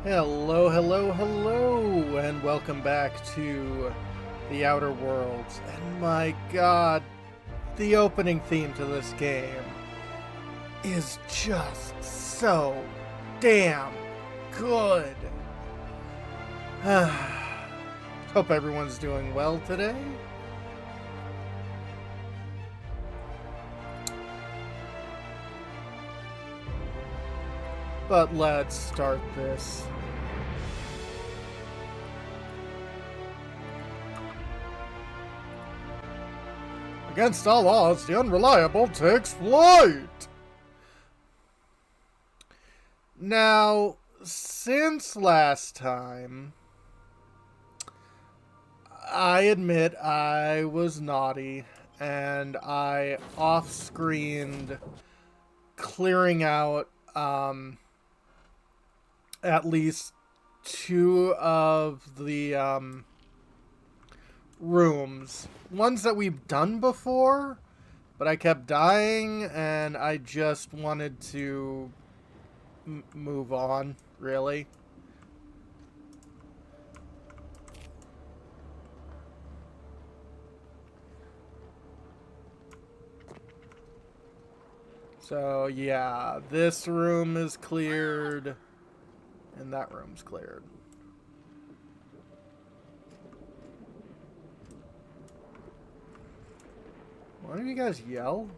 Hello, hello, hello, and welcome back to the Outer Worlds. And my god, the opening theme to this game is just so damn good. Hope everyone's doing well today. But let's start this. Against all odds, the unreliable takes flight! Now, since last time, I admit I was naughty, and I off-screened clearing out, at least two of the, rooms. Ones that we've done before, but I kept dying, and I just wanted to move on, really. So, yeah, this room is cleared, and that room's cleared. Why don't you guys yell?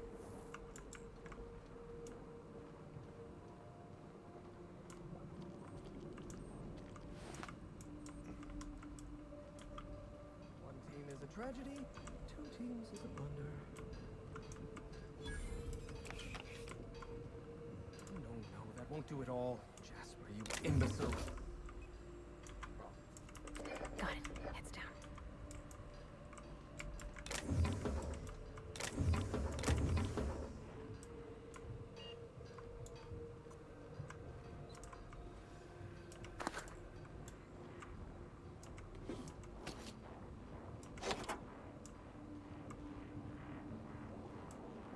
One team is a tragedy, two teams is a blunder. No, that won't do it all. Jasper, you imbecile. Got it. Heads down.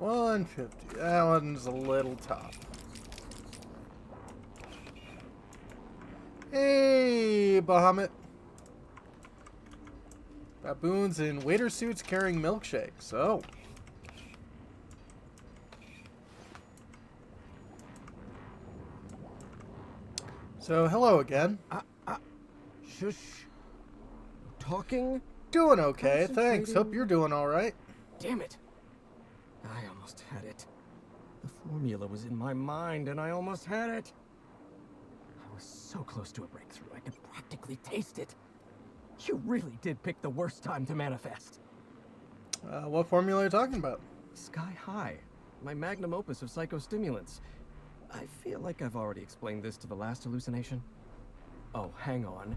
$150. That one's a little tough. Hey, Bahamut. Baboons in waiter suits carrying milkshakes. Oh. So, hello again. Shush. Talking? Doing okay, thanks. Hope you're doing alright. Damn it. I almost had it. The formula was in my mind and I almost had it. I was so close to a breakthrough, I could practically taste it. You really did pick the worst time to manifest. What formula are you talking about? Sky High, my magnum opus of psychostimulants. I feel like I've already explained this to the last hallucination. Oh, hang on.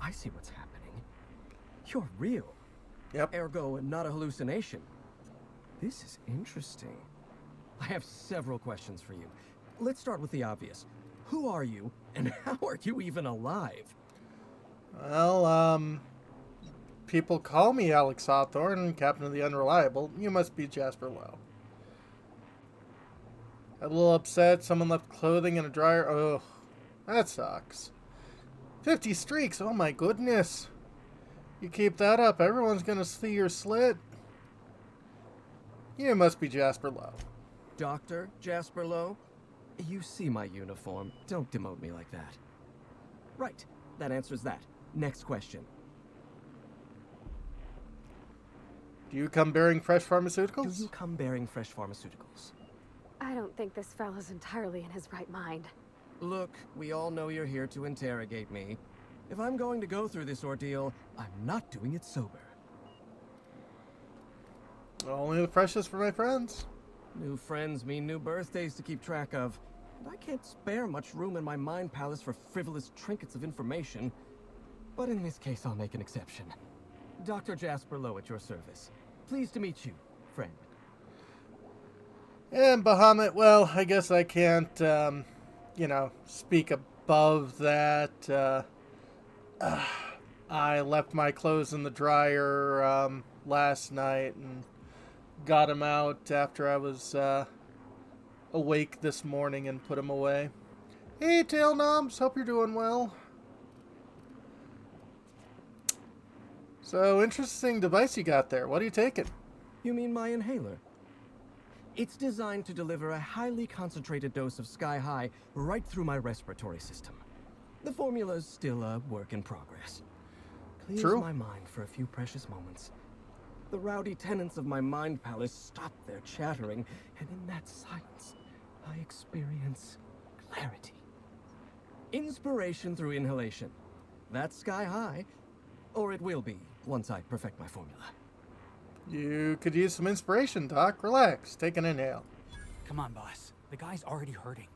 I see what's happening. You're real. Yep. Ergo, not a hallucination. This is interesting. I have several questions for you. Let's start with the obvious. Who are you, and how are you even alive? Well, people call me Alex Hawthorne, Captain of the Unreliable. You must be Jasper Lowe. A little upset, someone left clothing in a dryer. Ugh, that sucks. 50 streaks, oh my goodness. You keep that up, everyone's gonna see your slit. You must be Jasper Lowe. Dr. Jasper Lowe? You see my uniform. Don't demote me like that. Right, that answers that. Next question. Do you come bearing fresh Do pharmaceuticals? you come bearing fresh pharmaceuticals? I don't think this fellow's entirely in his right mind. Look, we all know you're here to interrogate me. If I'm going to go through this ordeal, I'm not doing it sober. Only the freshest for my friends. New friends mean new birthdays to keep track of. And I can't spare much room in my mind palace for frivolous trinkets of information. But in this case, I'll make an exception. Dr. Jasper Lowe at your service. Pleased to meet you, friend. And Bahamut, well, I guess I can't, speak above that. I left my clothes in the dryer last night and got them out after I was awake this morning and put them away. Hey, Tail Knobs. Hope you're doing well. So, interesting device you got there. What are you taking? You mean my inhaler? It's designed to deliver a highly concentrated dose of Sky High right through my respiratory system. The formula's still a work in progress. Clears True. my mind for a few precious moments. The rowdy tenants of my mind palace stop their chattering, and in that silence, I experience clarity. Inspiration through inhalation. That's Sky High, or it will be once I perfect my formula. You could use some inspiration, Doc. Relax. Take an inhale. Come on, boss. The guy's already hurting.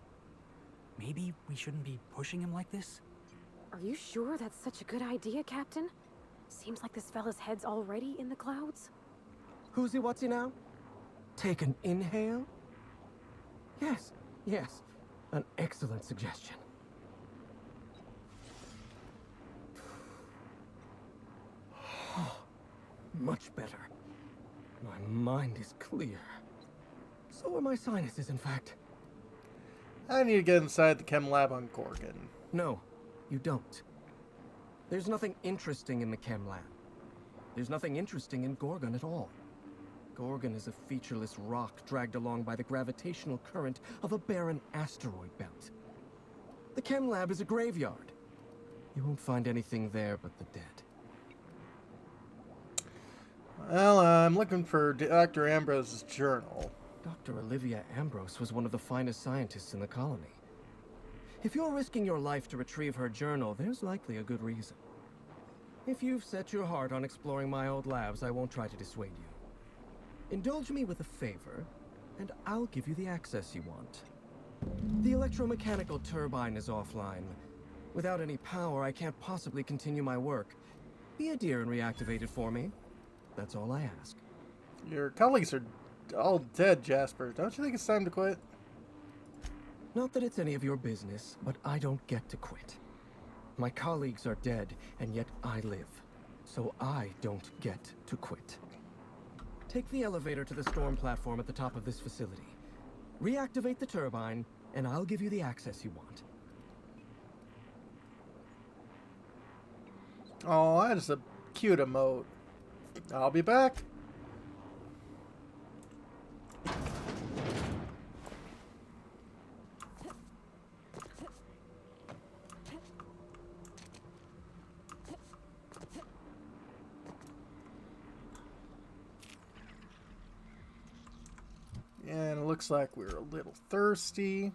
Maybe we shouldn't be pushing him like this? Are you sure that's such a good idea, Captain? Seems like this fella's head's already in the clouds. Who's he, what's he now? Take an inhale? Yes, yes. An excellent suggestion. Much better. My mind is clear. So are my sinuses, in fact. I need to get inside the chem lab on Gorgon. No, you don't. There's nothing interesting in the chem lab. There's nothing interesting in Gorgon at all. Gorgon is a featureless rock dragged along by the gravitational current of a barren asteroid belt. The chem lab is a graveyard. You won't find anything there but the dead. Well, I'm looking for Dr. Ambrose's journal. Dr. Olivia Ambrose was one of the finest scientists in the colony. If you're risking your life to retrieve her journal, there's likely a good reason. If you've set your heart on exploring my old labs, I won't try to dissuade you. Indulge me with a favor, and I'll give you the access you want. The electromechanical turbine is offline. Without any power, I can't possibly continue my work. Be a dear and reactivate it for me. That's all I ask. Your colleagues are all dead, Jasper. Don't you think it's time to quit? Not that it's any of your business, but I don't get to quit. My colleagues are dead, and yet I live. So I don't get to quit. Take the elevator to the storm platform at the top of this facility. Reactivate the turbine, and I'll give you the access you want. Oh, that is a cute emote. I'll be back. And it looks like we're a little thirsty.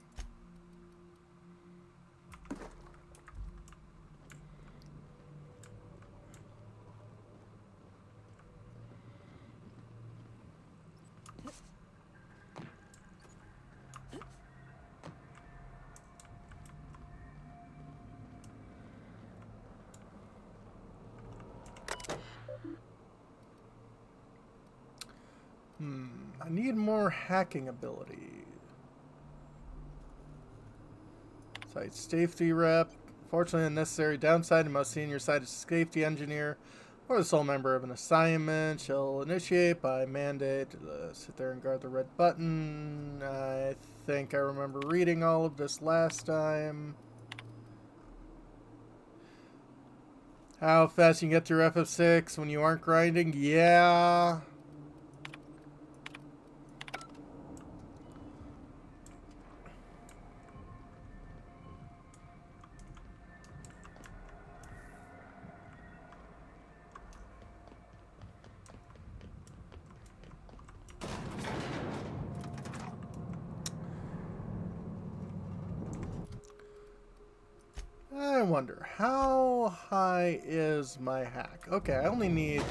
I need more hacking ability. Site safety rep. Fortunately, unnecessary downside, you must senior site safety engineer or the sole member of an assignment shall initiate by mandate. Sit there and guard the red button. I think I remember reading all of this last time. How fast you can get through FF6 when you aren't grinding? Yeah. I wonder, how high is my hack? Okay, I only need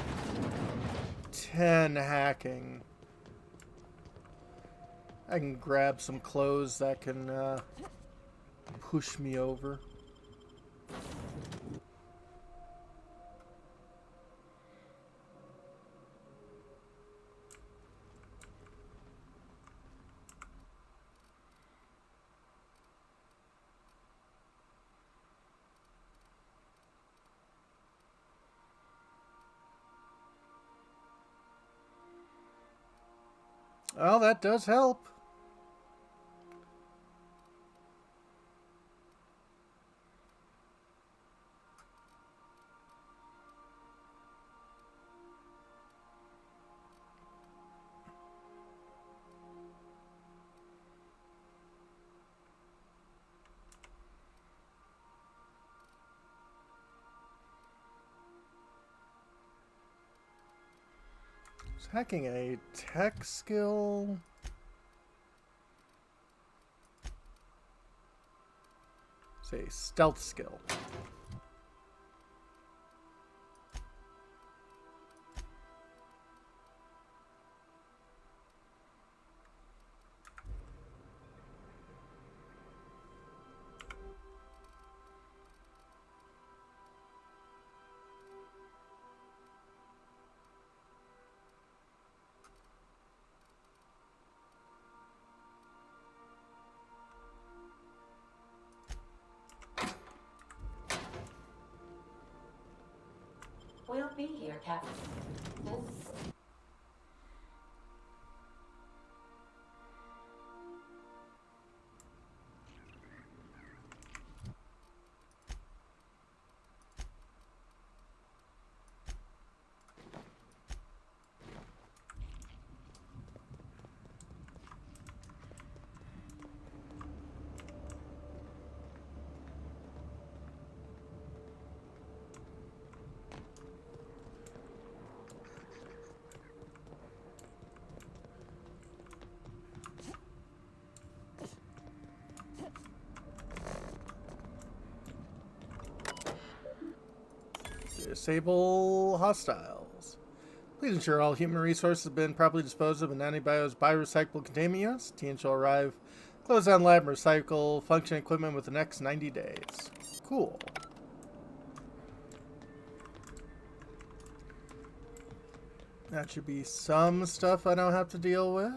10 hacking. I can grab some clothes that can push me over. Well, that does help. Is hacking a tech skill? It's a stealth skill. We'll be here, Captain. Disable hostiles. Please ensure all human resources have been properly disposed of and antibiotics biorecyclable containment units. Team shall arrive. Close down lab and recycle function equipment within the next 90 days. Cool. That should be some stuff I don't have to deal with.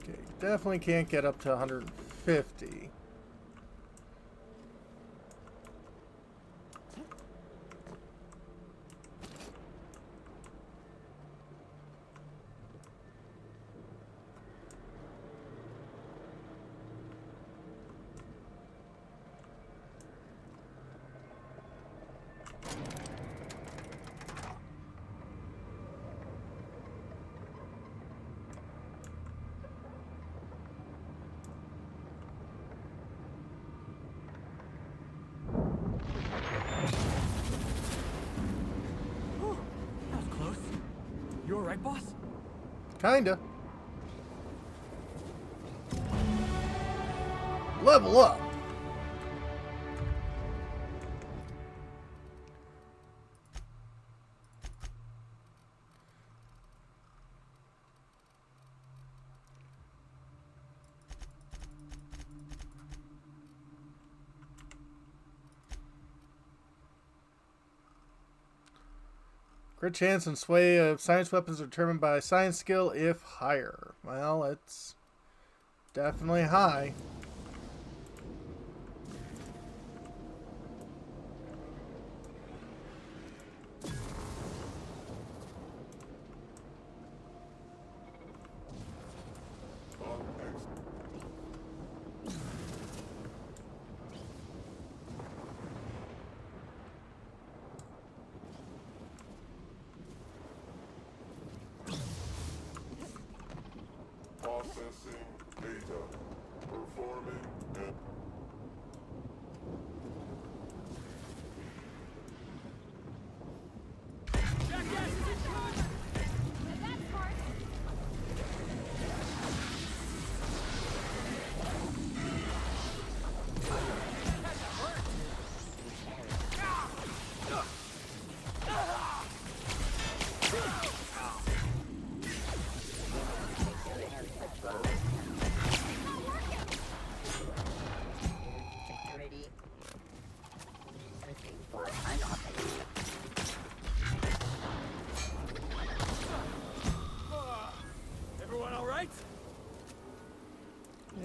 Okay, definitely can't get up to 150. That was close. You alright, boss? Kinda. Level up. Crit chance and sway of science weapons are determined by science skill if higher. Well, it's definitely high. Processing data. Performing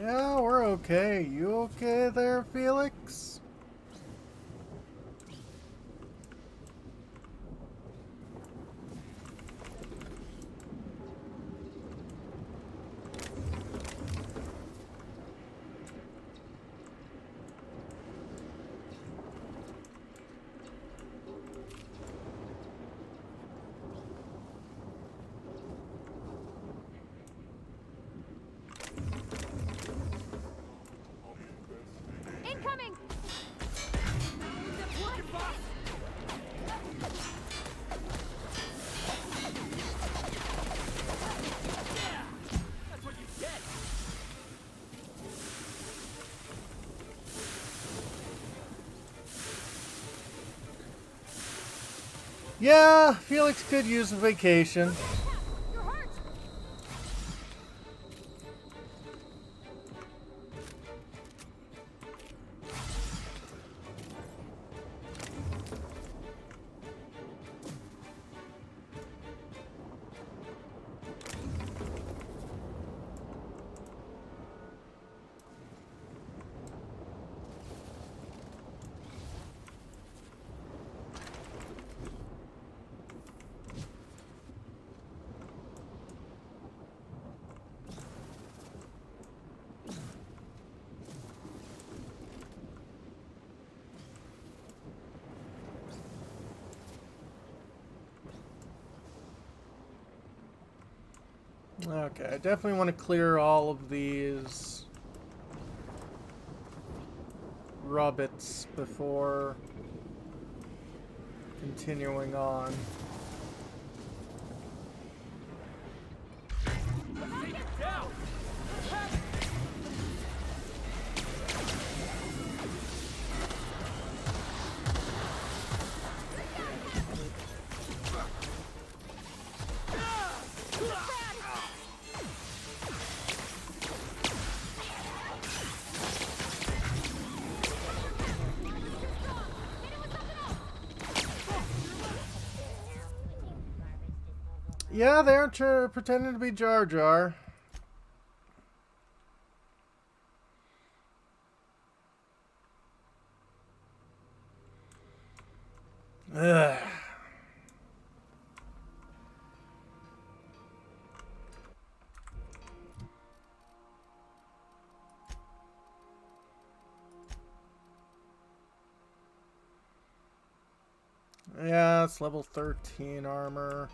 Yeah, we're okay. You okay there, Felix? Incoming! Yeah, Felix could use a vacation. You're hurt! Okay, I definitely want to clear all of these rubbits before continuing on. Yeah, they're pretending to be Jar Jar. Ugh. Yeah, it's level 13 armor.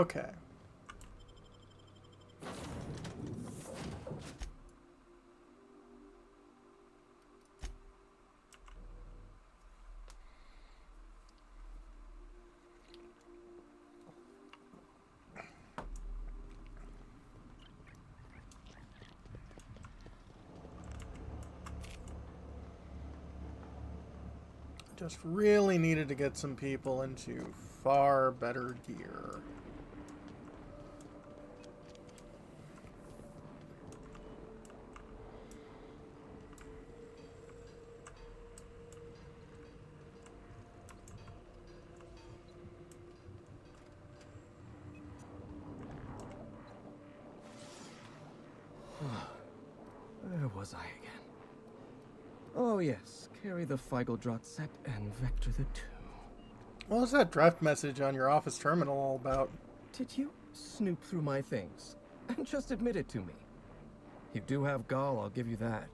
Okay. Just really needed to get some people into far better gear. Where was I again? Oh yes, carry the Feigeldrot set and vector the 2. What was that draft message on your office terminal all about? Did you snoop through my things? And just admit it to me. You do have gall, I'll give you that.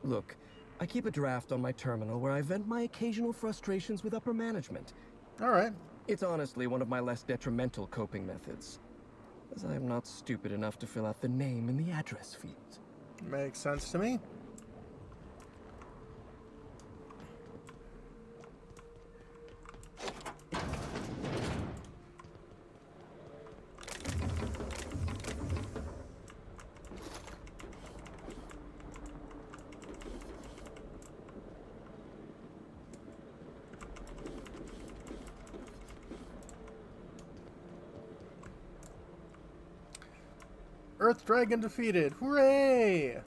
Look, I keep a draft on my terminal where I vent my occasional frustrations with upper management. Alright. It's honestly one of my less detrimental coping methods, as I am not stupid enough to fill out the name in the address field. Makes sense to me. Earth Dragon defeated. Hooray!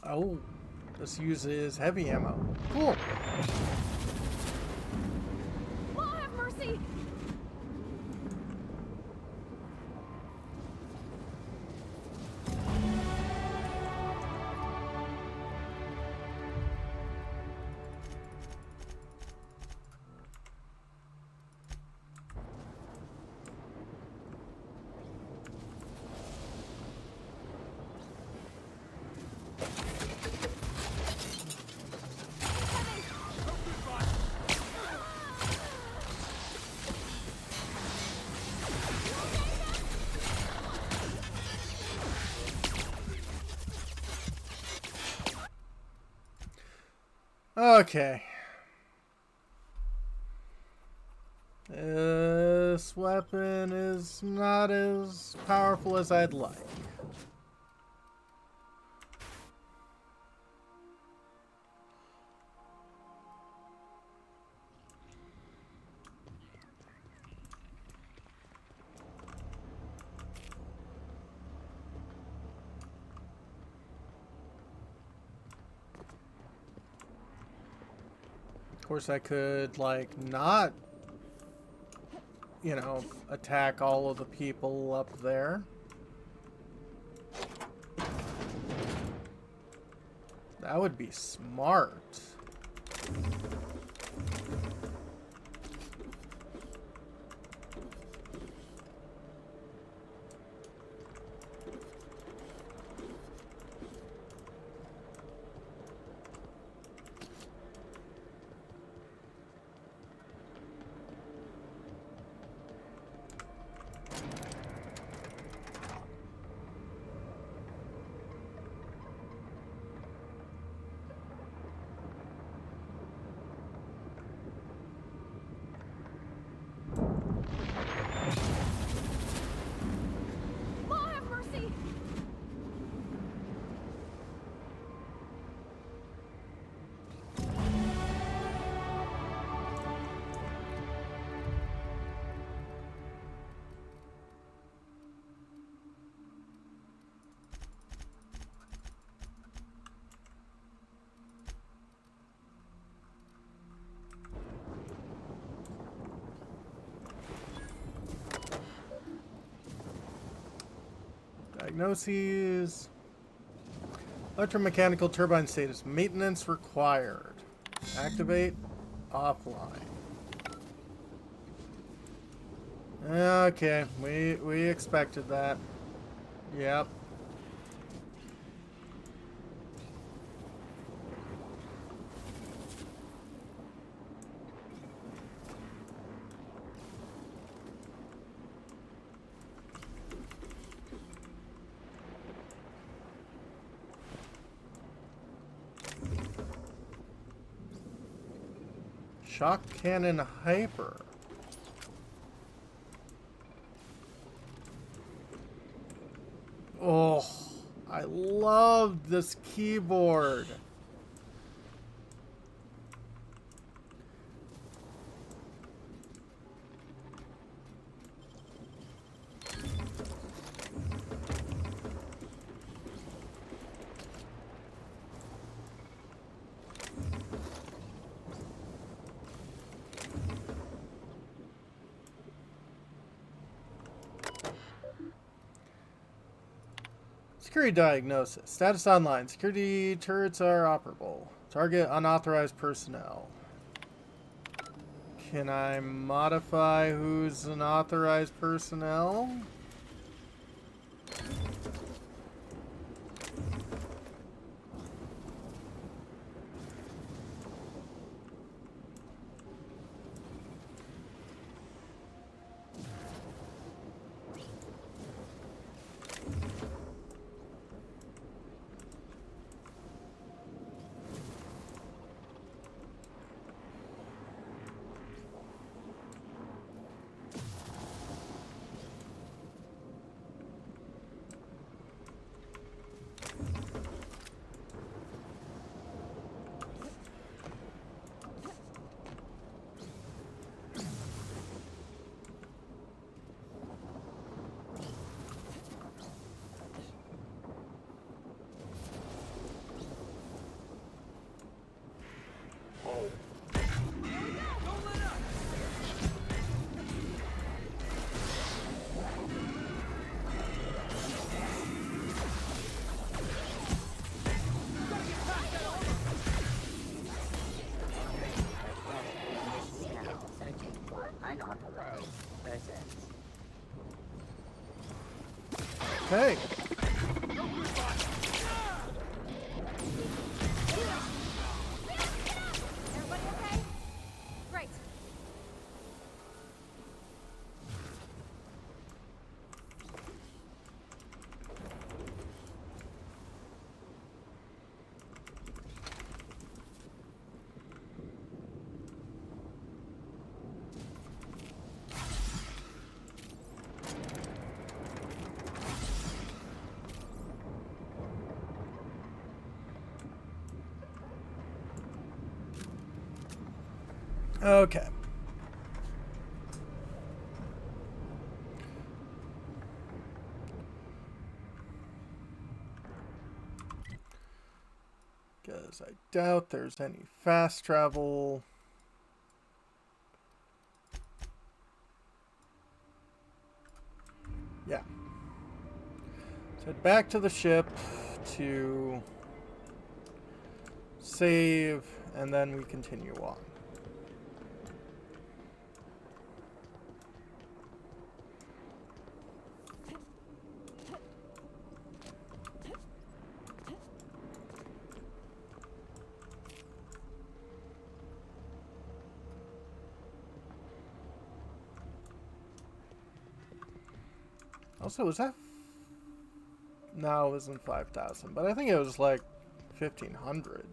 Oh, this uses heavy ammo. Cool. Oh, have mercy! Okay. This weapon is not as powerful as I'd like. Of course, I could, like, not, you know, attack all of the people up there. That would be smart. Oh, have mercy! Diagnoses. Electromechanical turbine status. Maintenance required. Activate. Offline. Okay, we expected that. Yep. Shock cannon hyper. Oh, I love this keyboard. Security diagnosis. Status online. Security turrets are operable. Target unauthorized personnel. Can I modify who's an authorized personnel? Okay. Everybody okay? Great. Okay. Because I doubt there's any fast travel. Yeah. So head back to the ship to save, and then we continue on. Also, was that... No, it wasn't 5,000, but I think it was like 1,500.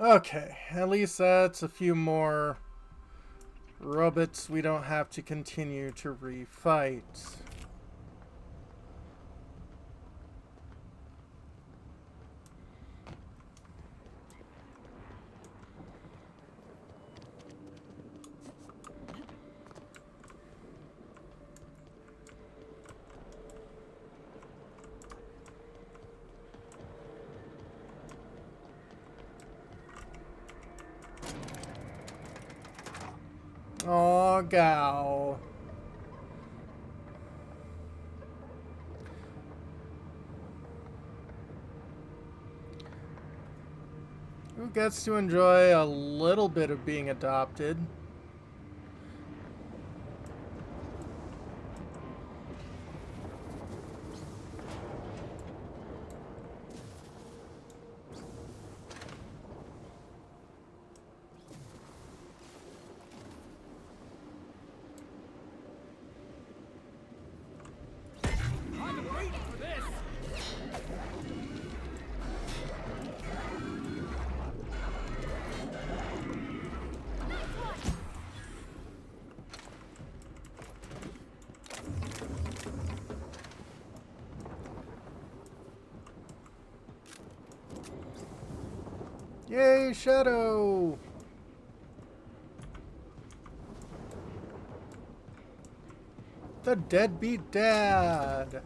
Okay, at least that's a few more robots we don't have to continue to refight. Aw, gal. Who gets to enjoy a little bit of being adopted? Yay, Shadow! The deadbeat dad!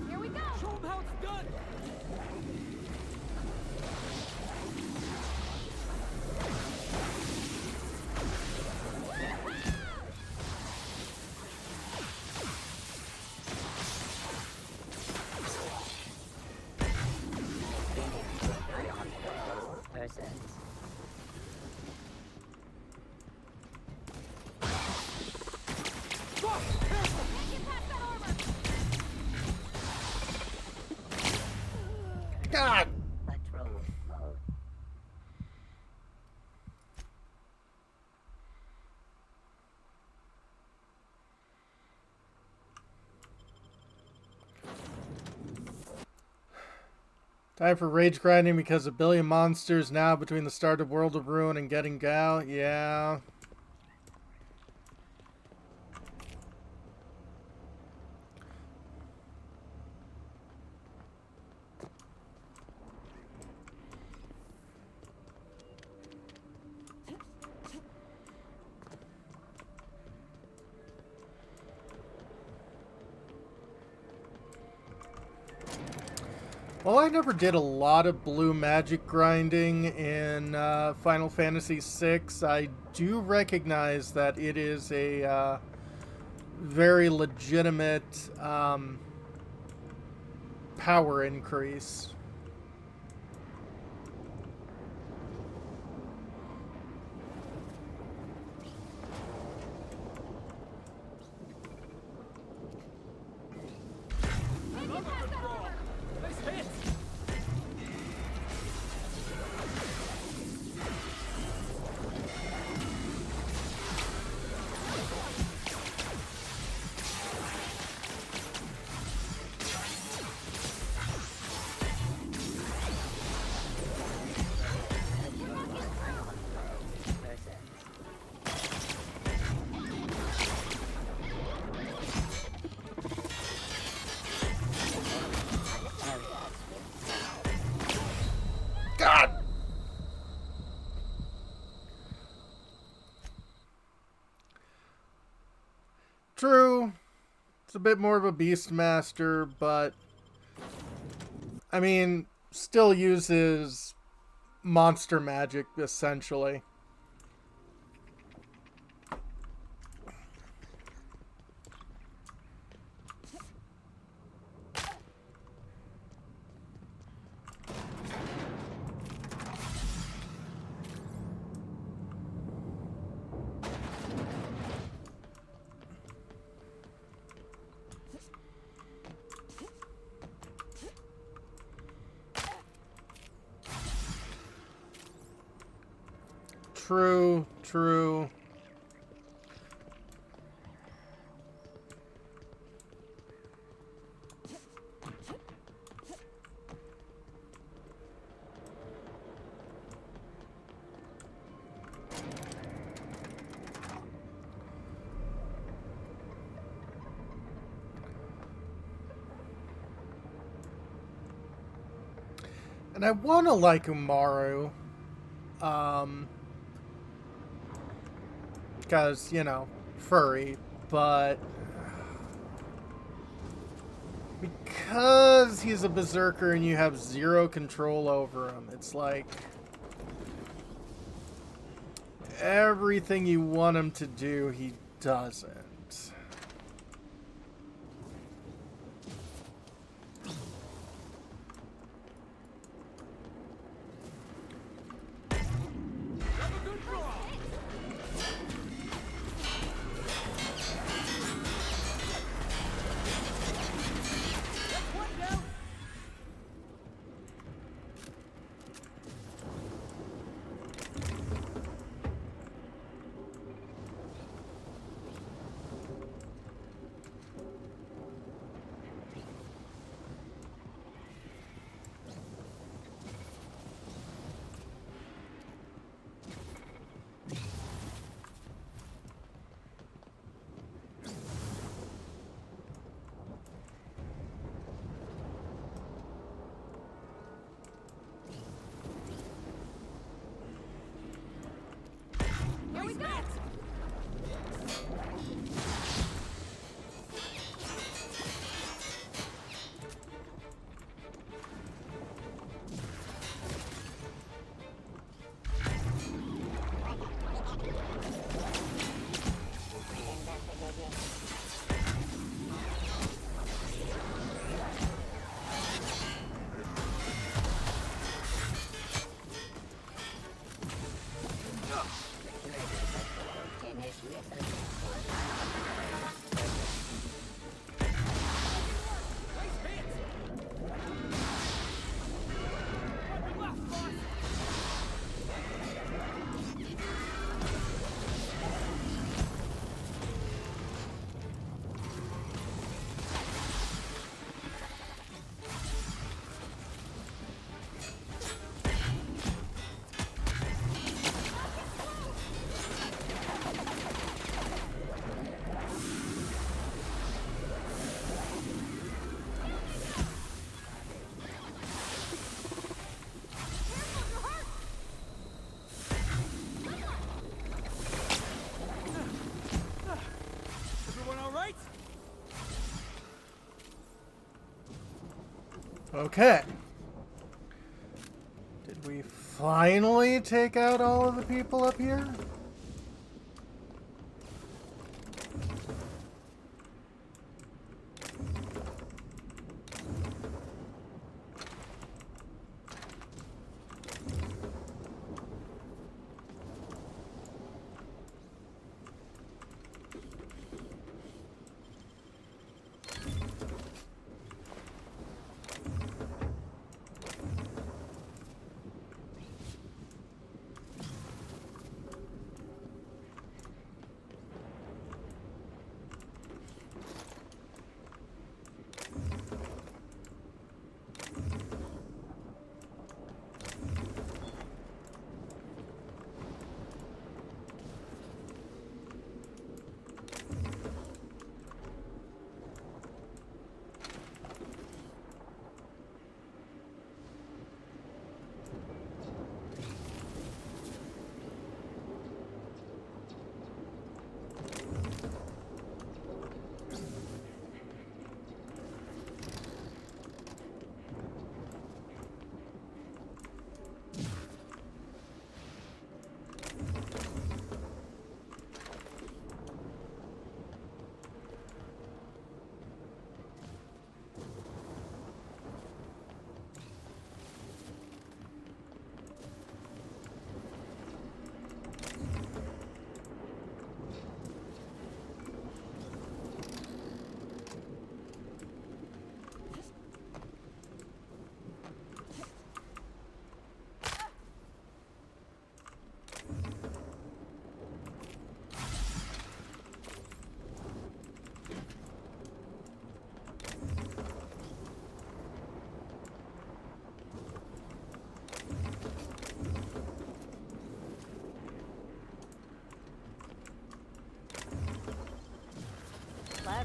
Here we go! Show 'em how it's done! God! Time for rage grinding because a billion monsters now between the start of World of Ruin and getting Gal. Yeah. Well, I never did a lot of blue magic grinding in Final Fantasy VI. I do recognize that it is a very legitimate power increase. God! True. It's a bit more of a Beastmaster, but I mean, still uses monster magic, essentially. True, true. And I want to like Umaru, because, you know, furry, but because he's a berserker and you have zero control over him, it's like everything you want him to do, he doesn't. Okay. Did we finally take out all of the people up here?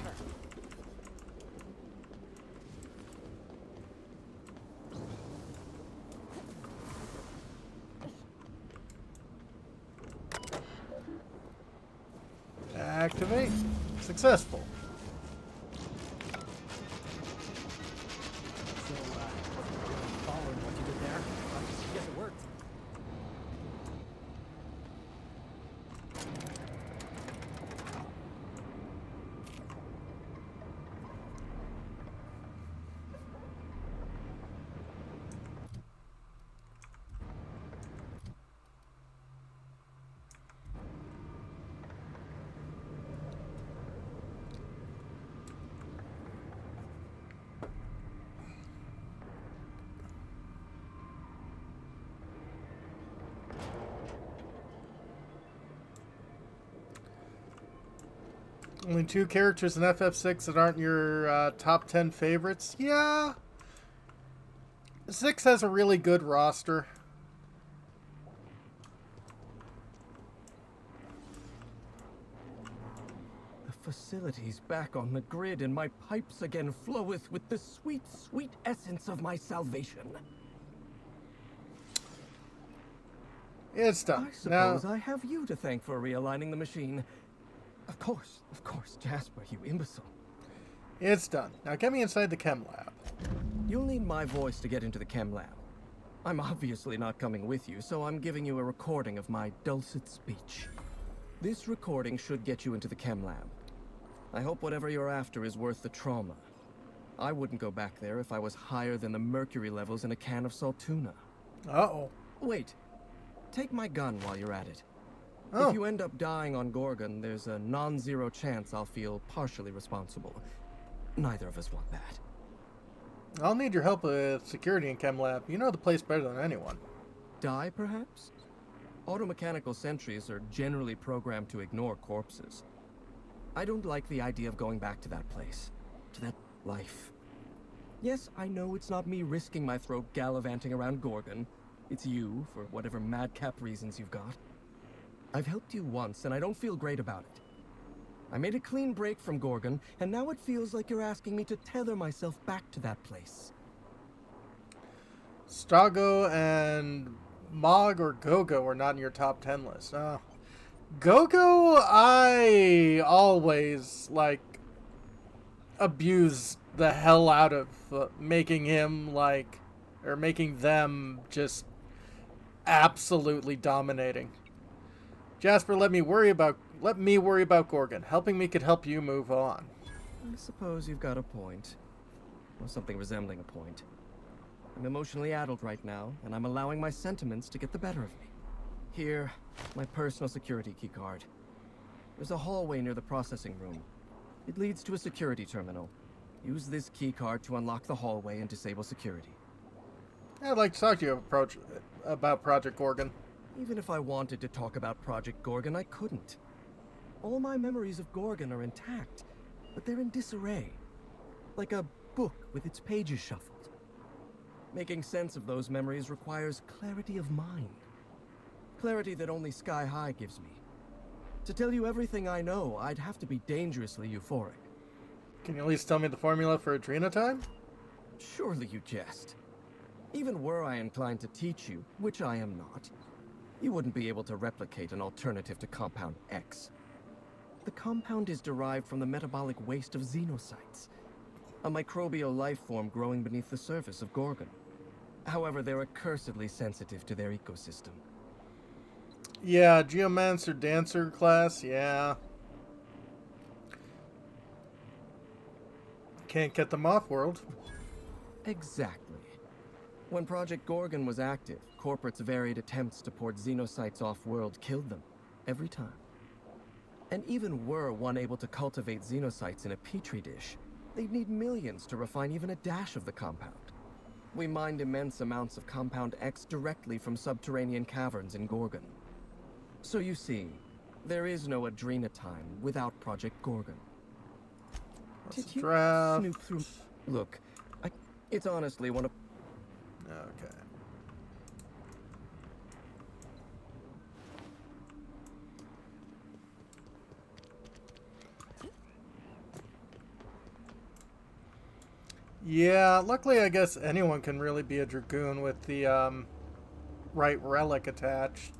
forever. Activate. Successful. So, following what you did there, I guess it worked. Only 2 characters in FF6 that aren't your top 10 favorites. Yeah. 6 has a really good roster. The facility's back on the grid, and my pipes again floweth with the sweet, sweet essence of my salvation. It's I done. suppose Now, I have you to thank for realigning the machine. Of course, Jasper, you imbecile. it's done. Now get me inside the chem lab. You'll need my voice to get into the chem lab. I'm obviously not coming with you, so I'm giving you a recording of my dulcet speech. This recording should get you into the chem lab. I hope whatever you're after is worth the trauma. I wouldn't go back there if I was higher than the mercury levels in a can of salt tuna. Uh-oh. Wait, take my gun while you're at it. Oh. If you end up dying on Gorgon, there's a non-zero chance I'll feel partially responsible. Neither of us want that. I'll need your help with security in chem lab. You know the place better than anyone. Die, perhaps? Automechanical sentries are generally programmed to ignore corpses. I don't like the idea of going back to that place, to that life. Yes, I know it's not me risking my throat gallivanting around Gorgon. It's you, for whatever madcap reasons you've got. I've helped you once, and I don't feel great about it. I made a clean break from Gorgon, and now it feels like you're asking me to tether myself back to that place. Strago and Mog or Gogo are not in your top 10 list. Gogo, I always, abuse the hell out of making him, or making them just absolutely dominating. Jasper, let me worry about Gorgon. Helping me could help you move on. I suppose you've got a point. Or something resembling a point. I'm emotionally addled right now, and I'm allowing my sentiments to get the better of me. Here, my personal security keycard. There's a hallway near the processing room. It leads to a security terminal. Use this keycard to unlock the hallway and disable security. I'd like to talk to you about Project Gorgon. Even if I wanted to talk about Project Gorgon, I couldn't. All my memories of Gorgon are intact, but they're in disarray. Like a book with its pages shuffled. Making sense of those memories requires clarity of mind. Clarity that only Sky High gives me. To tell you everything I know, I'd have to be dangerously euphoric. Can you at least tell me the formula for Adrena time? Surely you jest. Even were I inclined to teach you, which I am not, you wouldn't be able to replicate an alternative to Compound X. The compound is derived from the metabolic waste of xenocytes, a microbial life form growing beneath the surface of Gorgon. However, they're accursedly sensitive to their ecosystem. Yeah, Geomancer Dancer class, yeah. Can't get them off-world. Exactly. When Project Gorgon was active, corporates' varied attempts to port xenocytes off-world killed them, every time. And even were one able to cultivate xenocytes in a petri dish, they'd need millions to refine even a dash of the compound. We mined immense amounts of Compound X directly from subterranean caverns in Gorgon. So you see, there is no Adrena time without Project Gorgon. Did you Draft. snoop through? Look, it's honestly one of... Okay. Yeah, luckily I guess anyone can really be a Dragoon with the right relic attached.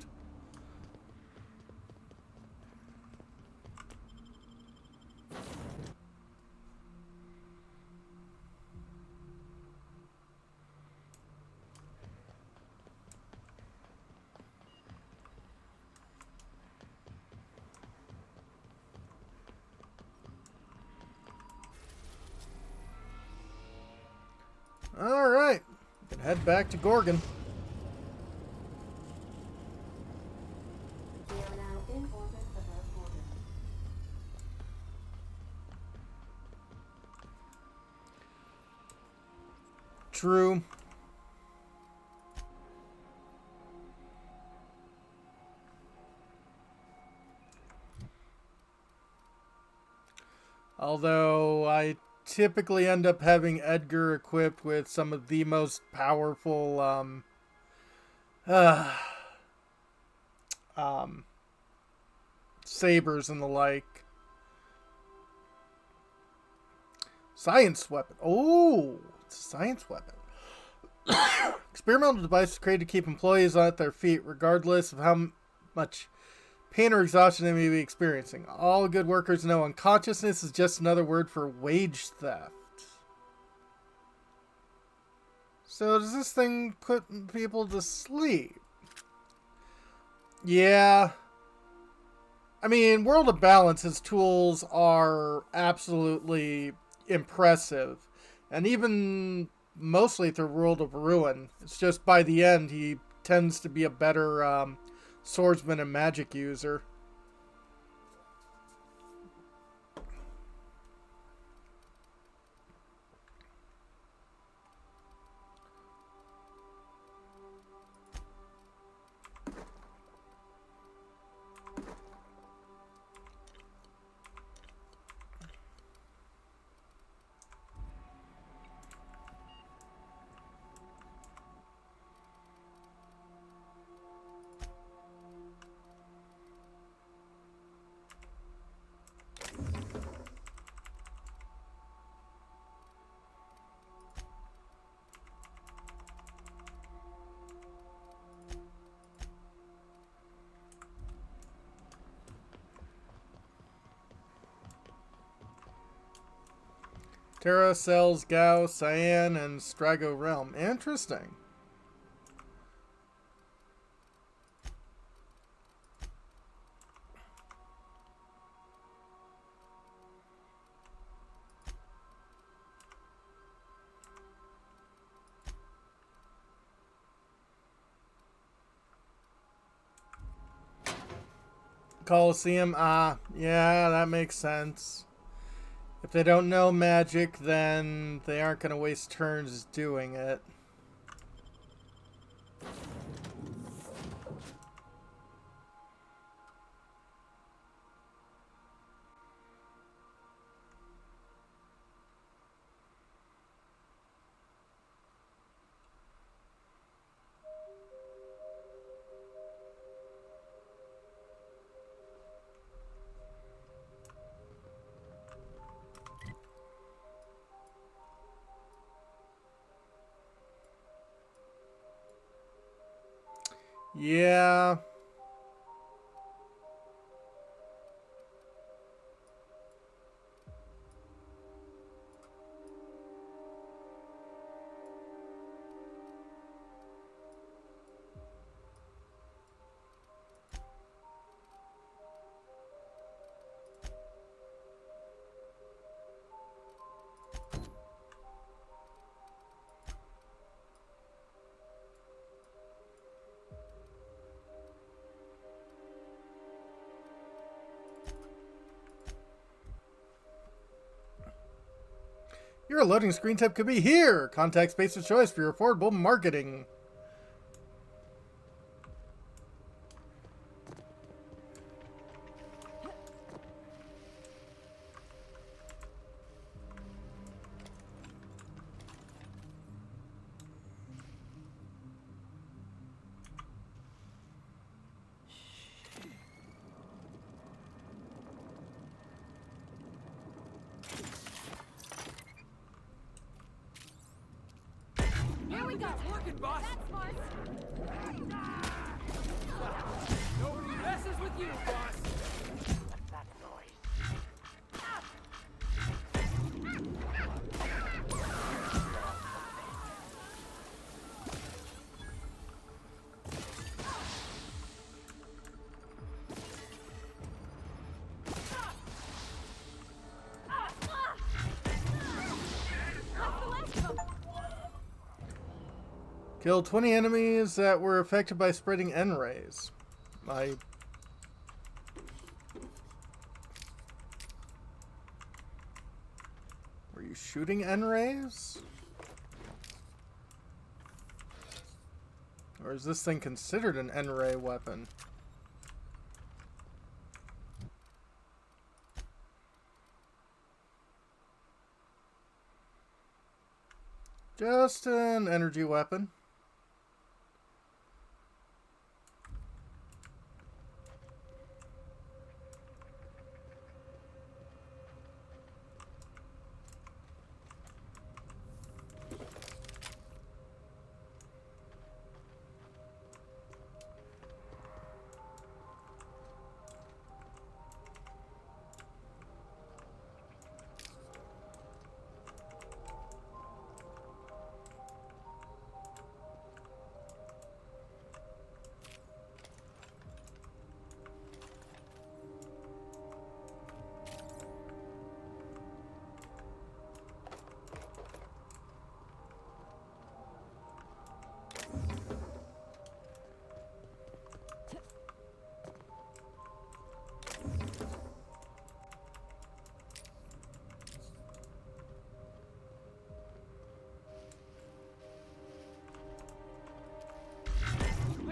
Alright, we can head back to Gorgon. We are now in orbit above Gorgon. True. Although I typically end up having Edgar equipped with some of the most powerful uh, um, sabers and the like. Science weapon. Oh, it's a science weapon. Experimental device created to keep employees at their feet, regardless of how much pain or exhaustion they may be experiencing. All good workers know unconsciousness is just another word for wage theft. So does this thing put people to sleep? Yeah. I mean, World of Balance's tools are absolutely impressive. And even mostly through World of Ruin. It's just by the end, he tends to be a better swordsman and magic user. Terra, Cells, Gao, Cyan, and Strago Realm. Interesting. Colosseum, yeah, that makes sense. If they don't know magic, then they aren't going to waste turns doing it. Yeah. Your loading screen tip could be here. Contact space of choice for your affordable marketing. working, boss. That's smart. Nobody messes with you, boss. Killed 20 enemies that were affected by spreading N-rays. Were you shooting N-rays? Or is this thing considered an N-ray weapon? Just an energy weapon.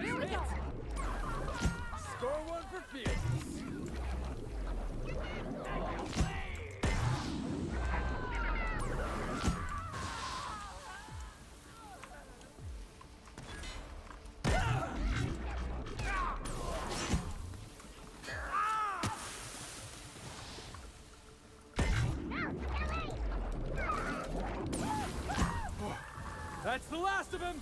Here we go. Score one for Felix. That's the last of him.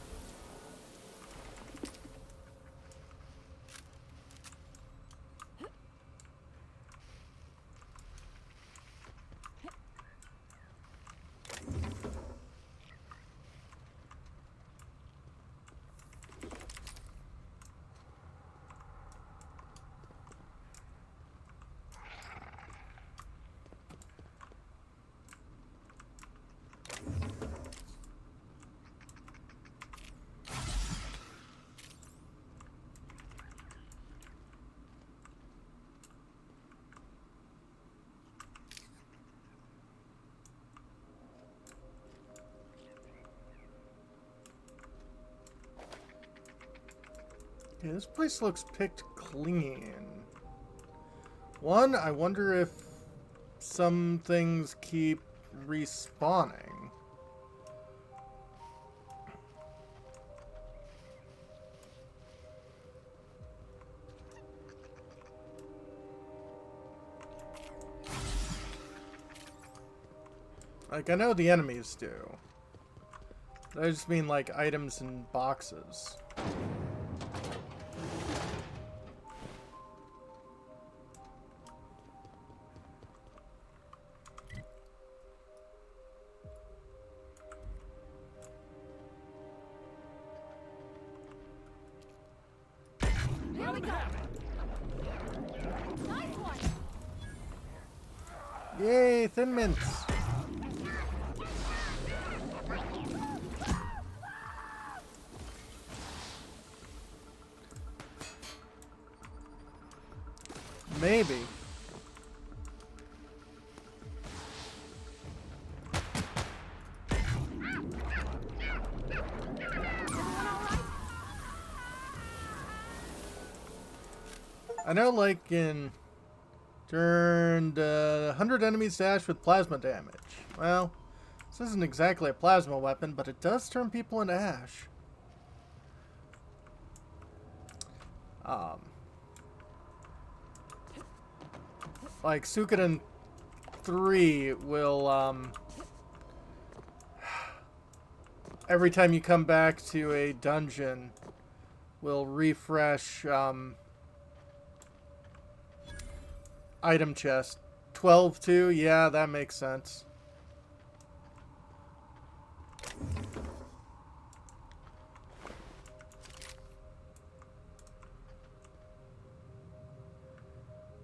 Yeah, this place looks picked clean. One, I wonder if some things keep respawning. Like, I know the enemies do. I just mean, like, items in boxes. Here we go. Nice one. Yay, Thin Mints! Maybe. I know, like, turned 100 enemies to ash with plasma damage. Well, this isn't exactly a plasma weapon, but it does turn people into ash. Like, Suikoden 3 will, every time you come back to a dungeon, will refresh item chest. 12 too? Yeah, that makes sense.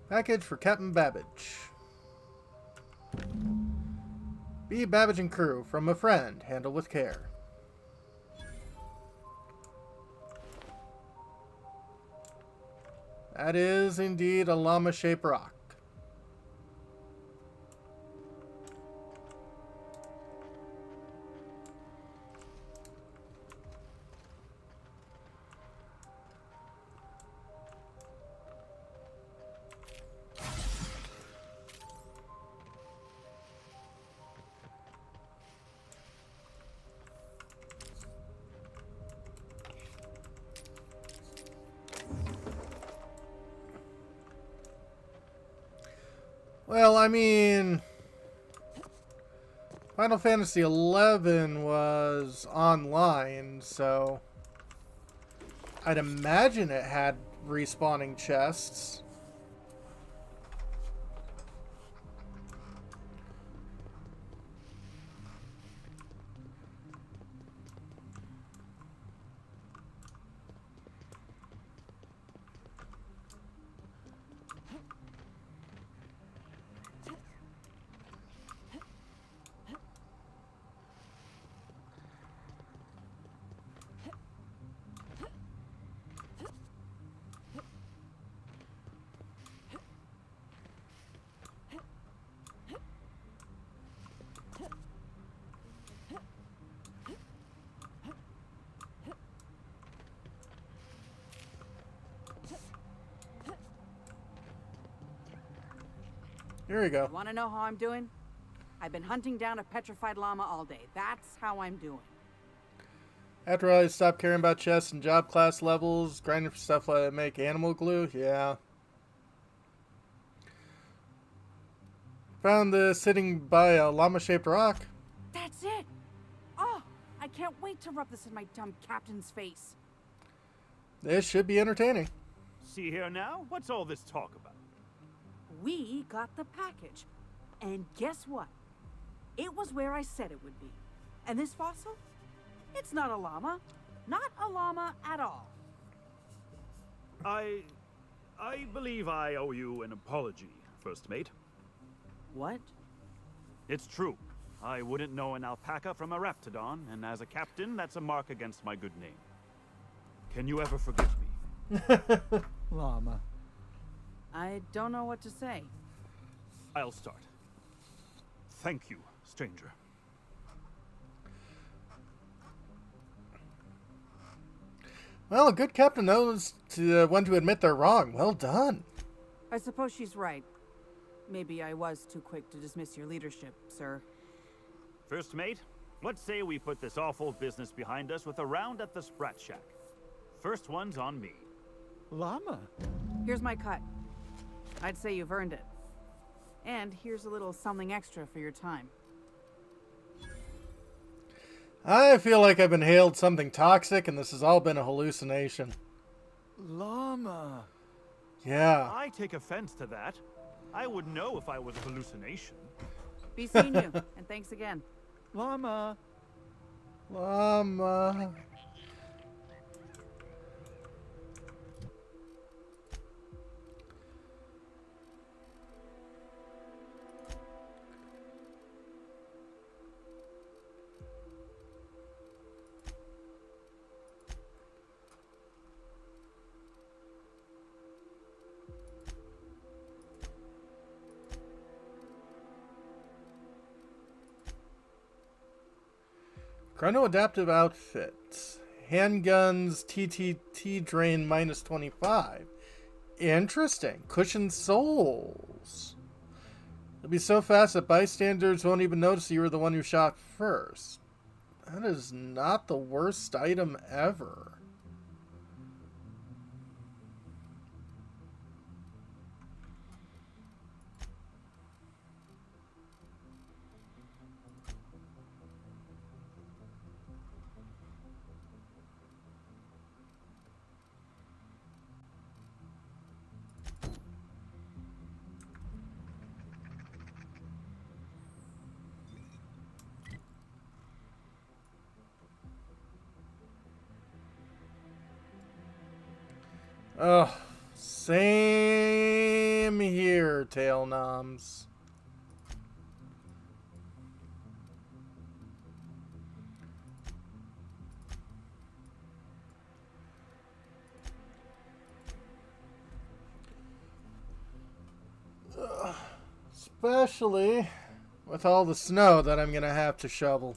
Package for Captain Babbage. Be Babbage and crew from a friend. Handle with care. That is indeed a llama-shaped rock. Well, I mean, Final Fantasy XI was online, so I'd imagine it had respawning chests. Here we go. Want to know how I'm doing? I've been hunting down a petrified llama all day. That's how I'm doing. After I stopped caring about chests and job class levels, grinding for stuff like make animal glue, yeah. Found this sitting by a llama-shaped rock. That's it! Oh, I can't wait to rub this in my dumb captain's face. This should be entertaining. See here now? What's all this talk about? We got the package. And guess what? It was where I said it would be. And this fossil? It's not a llama. Not a llama at all. I believe I owe you an apology, First Mate. What? It's true. I wouldn't know an alpaca from a raptidon, and as a captain, that's a mark against my good name. Can you ever forgive me? Llama. I don't know what to say. I'll start. Thank you, stranger. Well, a good captain knows when to admit they're wrong. Well done. I suppose she's right. Maybe I was too quick to dismiss your leadership, sir. First Mate, let's say we put this awful business behind us with a round at the Sprat Shack. First one's on me. Llama? Here's my cut. I'd say you've earned it. And here's a little something extra for your time. I feel like I've inhaled something toxic and this has all been a hallucination. Llama. Yeah. I take offense to that. I would know if I was a hallucination. Be seeing you, and thanks again. Llama. Llama. Chrono-adaptive outfit. Handguns TTT drain minus 25. Interesting. Cushioned soles. It'll be so fast that bystanders won't even notice you were the one who shot first. That is not the worst item ever. Oh, same here, tail noms. Especially with all the snow that I'm gonna have to shovel.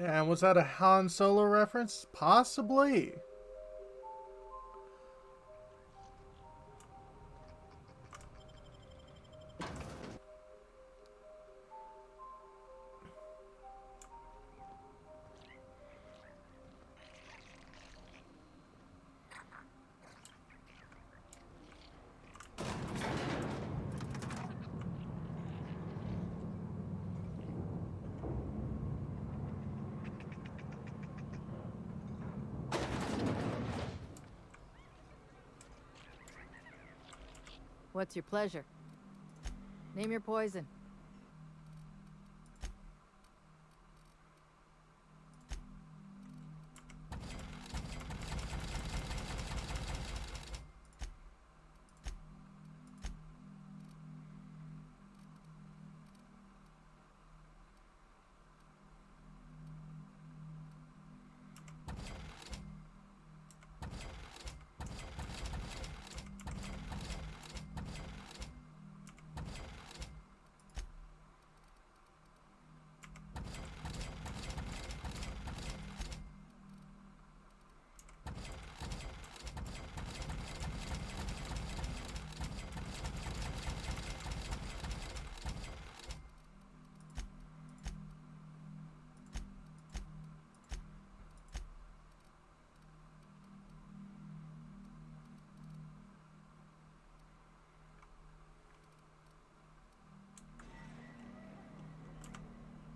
Yeah, and was that a Han Solo reference? Possibly. What's your pleasure? Name your poison.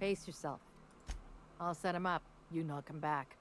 Pace yourself. I'll set him up. You knock him back.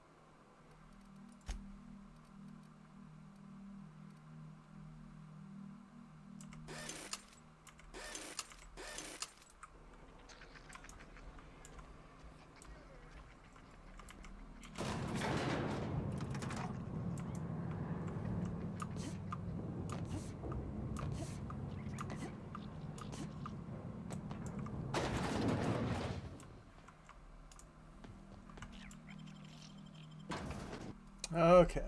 Okay.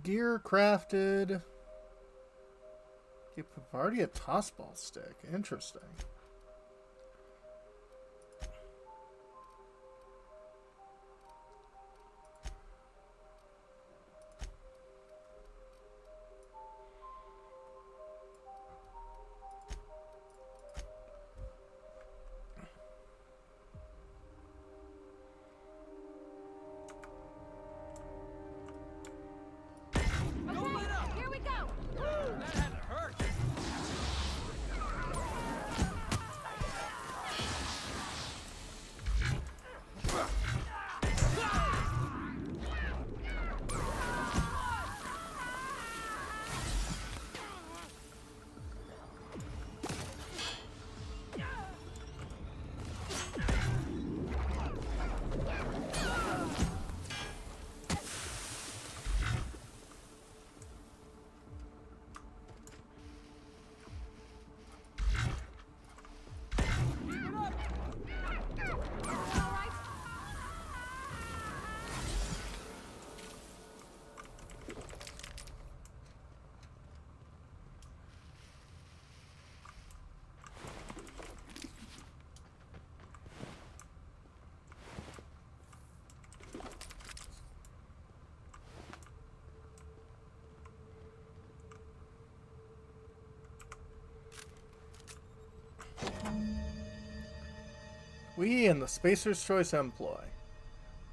Gear crafted. Give Pavardi a tossball stick. Interesting. Here we go! That had to hurt. We and the Spacer's Choice employ.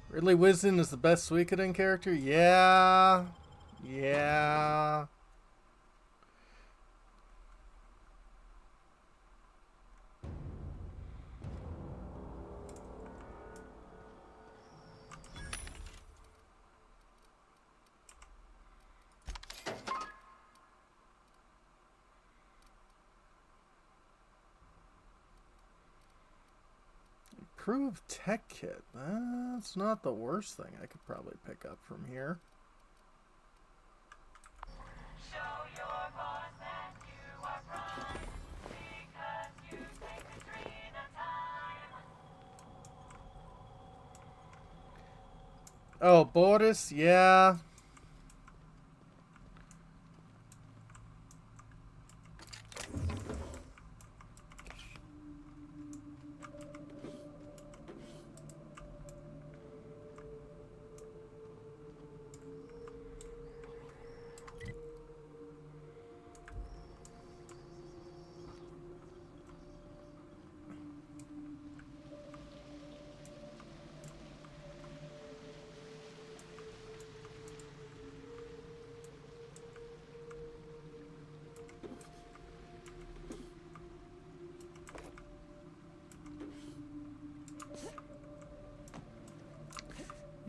Ridley Wisdom is the best Suikoden character? Yeah. Yeah. Improved tech kit. That's not the worst thing I could probably pick up from here. Show your boss that you are prime, because you take Katrina time. Oh, Boris? Yeah.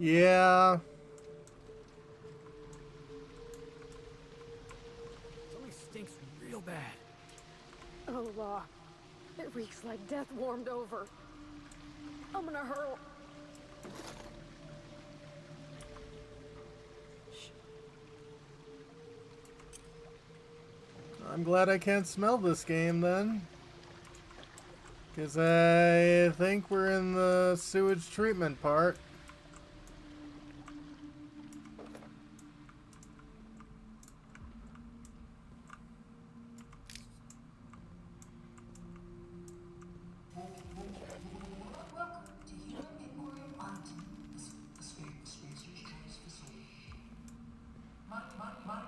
Yeah. Something stinks real bad. Oh, law. It reeks like death warmed over. I'm gonna hurl. I'm glad I can't smell this game then. Because I think we're in the sewage treatment part.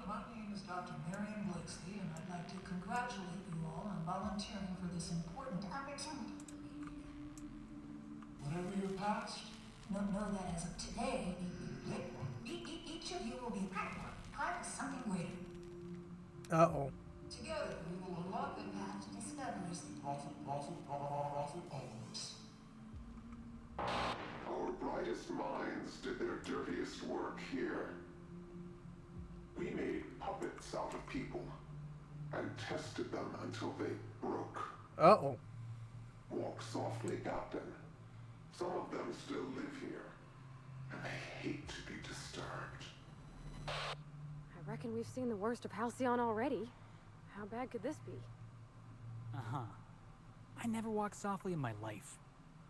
My name is Dr. Marion Blakeslee, and I'd like to congratulate you all on volunteering for this important opportunity. Whatever your past, know that as of today, each of you will be part of something greater. Uh-oh. Together, we will unlock the path to discoveries. Our brightest minds did their dirtiest work here. We made puppets out of people and tested them until they broke. Uh-oh. Walk softly, Captain. Some of them still live here, and they hate to be disturbed. I reckon we've seen the worst of Halcyon already. How bad could this be? Uh-huh. I never walked softly in my life.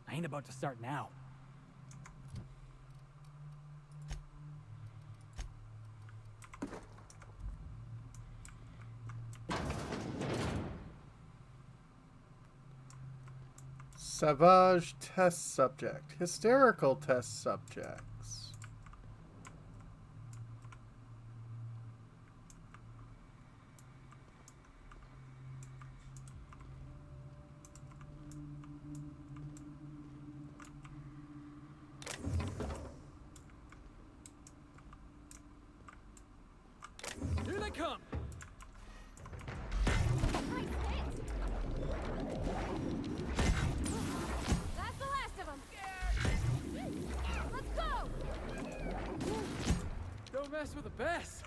I ain't about to start now. Savage test subject. Hysterical test subjects. Here they come! That's the last of them! Let's go! Don't mess with the best!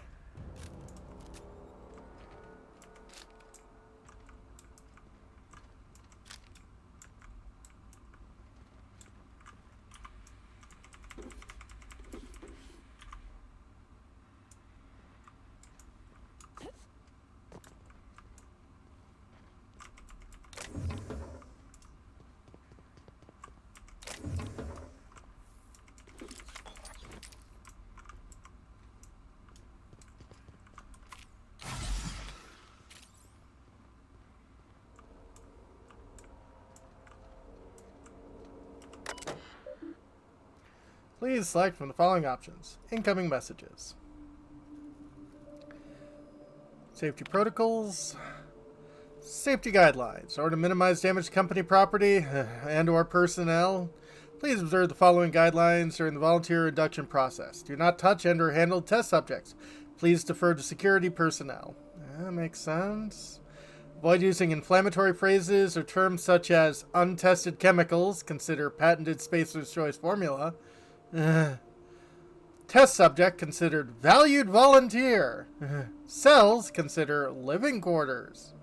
Please select from the following options. Incoming messages. Safety protocols. Safety guidelines. In order to minimize damage to company property and or personnel, please observe the following guidelines during the volunteer induction process. Do not touch and or handle test subjects. Please defer to security personnel. That makes sense. Avoid using inflammatory phrases or terms such as untested chemicals. Consider patented Spacer's Choice formula. Test subject considered valued volunteer. Cells consider living quarters.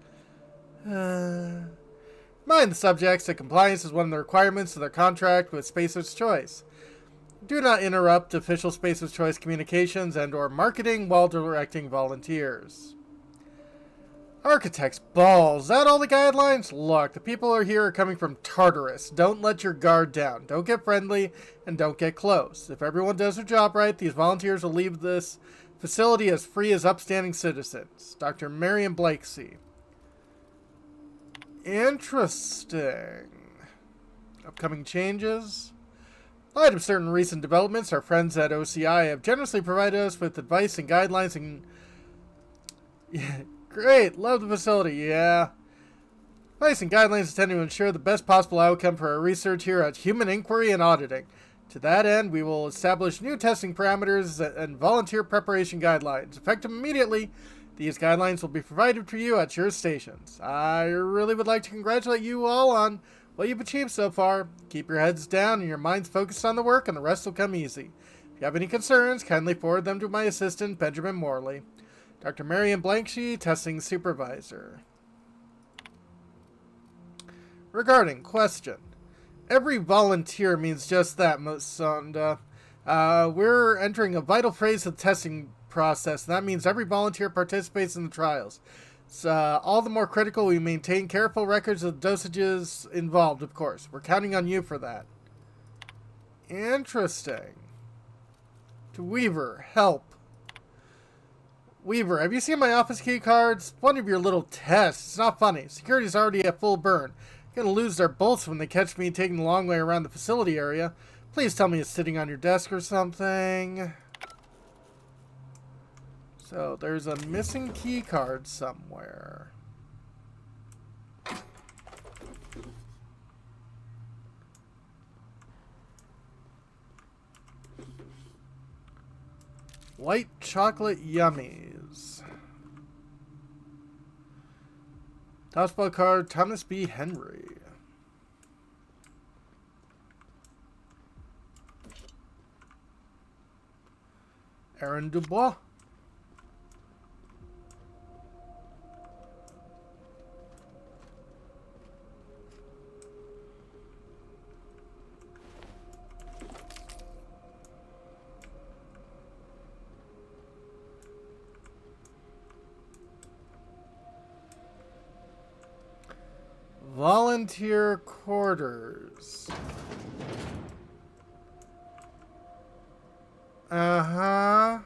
Mind the subjects that compliance is one of the requirements of their contract with Spacer's Choice. Do not interrupt official Spacer's Choice communications and or marketing while directing volunteers. Architect's balls. Is that all the guidelines? Look, the people are here are coming from Tartarus. Don't let your guard down. Don't get friendly and don't get close. If everyone does their job right, these volunteers will leave this facility as free as upstanding citizens. Dr. Marion Blakeslee. Interesting. Upcoming changes. In light of certain recent developments, our friends at OCI have generously provided us with advice and guidelines and... Great, love the facility, yeah. Advice and guidelines intend to ensure the best possible outcome for our research here at Human Inquiry and Auditing. To that end, we will establish new testing parameters and volunteer preparation guidelines. Effective immediately, these guidelines will be provided for you at your stations. I really would like to congratulate you all on what you've achieved so far. Keep your heads down and your minds focused on the work, and the rest will come easy. If you have any concerns, kindly forward them to my assistant, Benjamin Morley. Dr. Marion Blankshe, testing supervisor. Regarding question. Every volunteer means just that, Musonda. We're entering a vital phase of the testing process, and that means every volunteer participates in the trials. It's all the more critical we maintain careful records of the dosages involved, of course. We're counting on you for that. Interesting. To Weaver, help. Weaver, have you seen my office key cards? One of your little tests. It's not funny. Security's already at full burn. Gonna lose their bolts when they catch me taking the long way around the facility area. Please tell me it's sitting on your desk or something. So, there's a missing key card somewhere. White chocolate yummies. Tossball card, Thomas B. Henry. Aaron Dubois. Volunteer quarters. Uh-huh.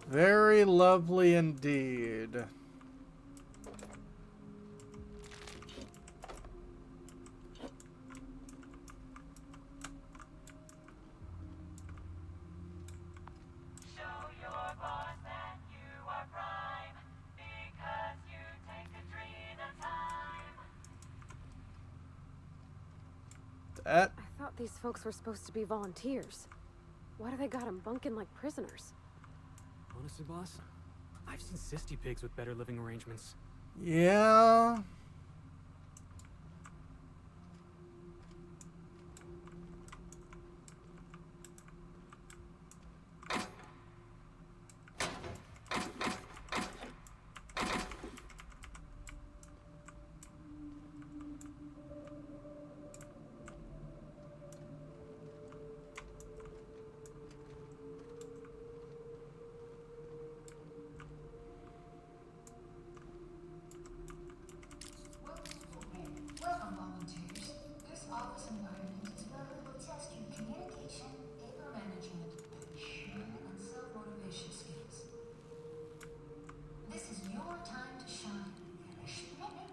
Very lovely indeed. Show your boss that you are prime, because you take Katrina time. That I thought these folks were supposed to be volunteers. Why do they got them bunking like prisoners? Honestly, boss, I've seen cysty pigs with better living arrangements. yeah. Welcome, volunteers. This office environment is where we will test your communication, paper management, and self-motivation skills. This is your time to shine.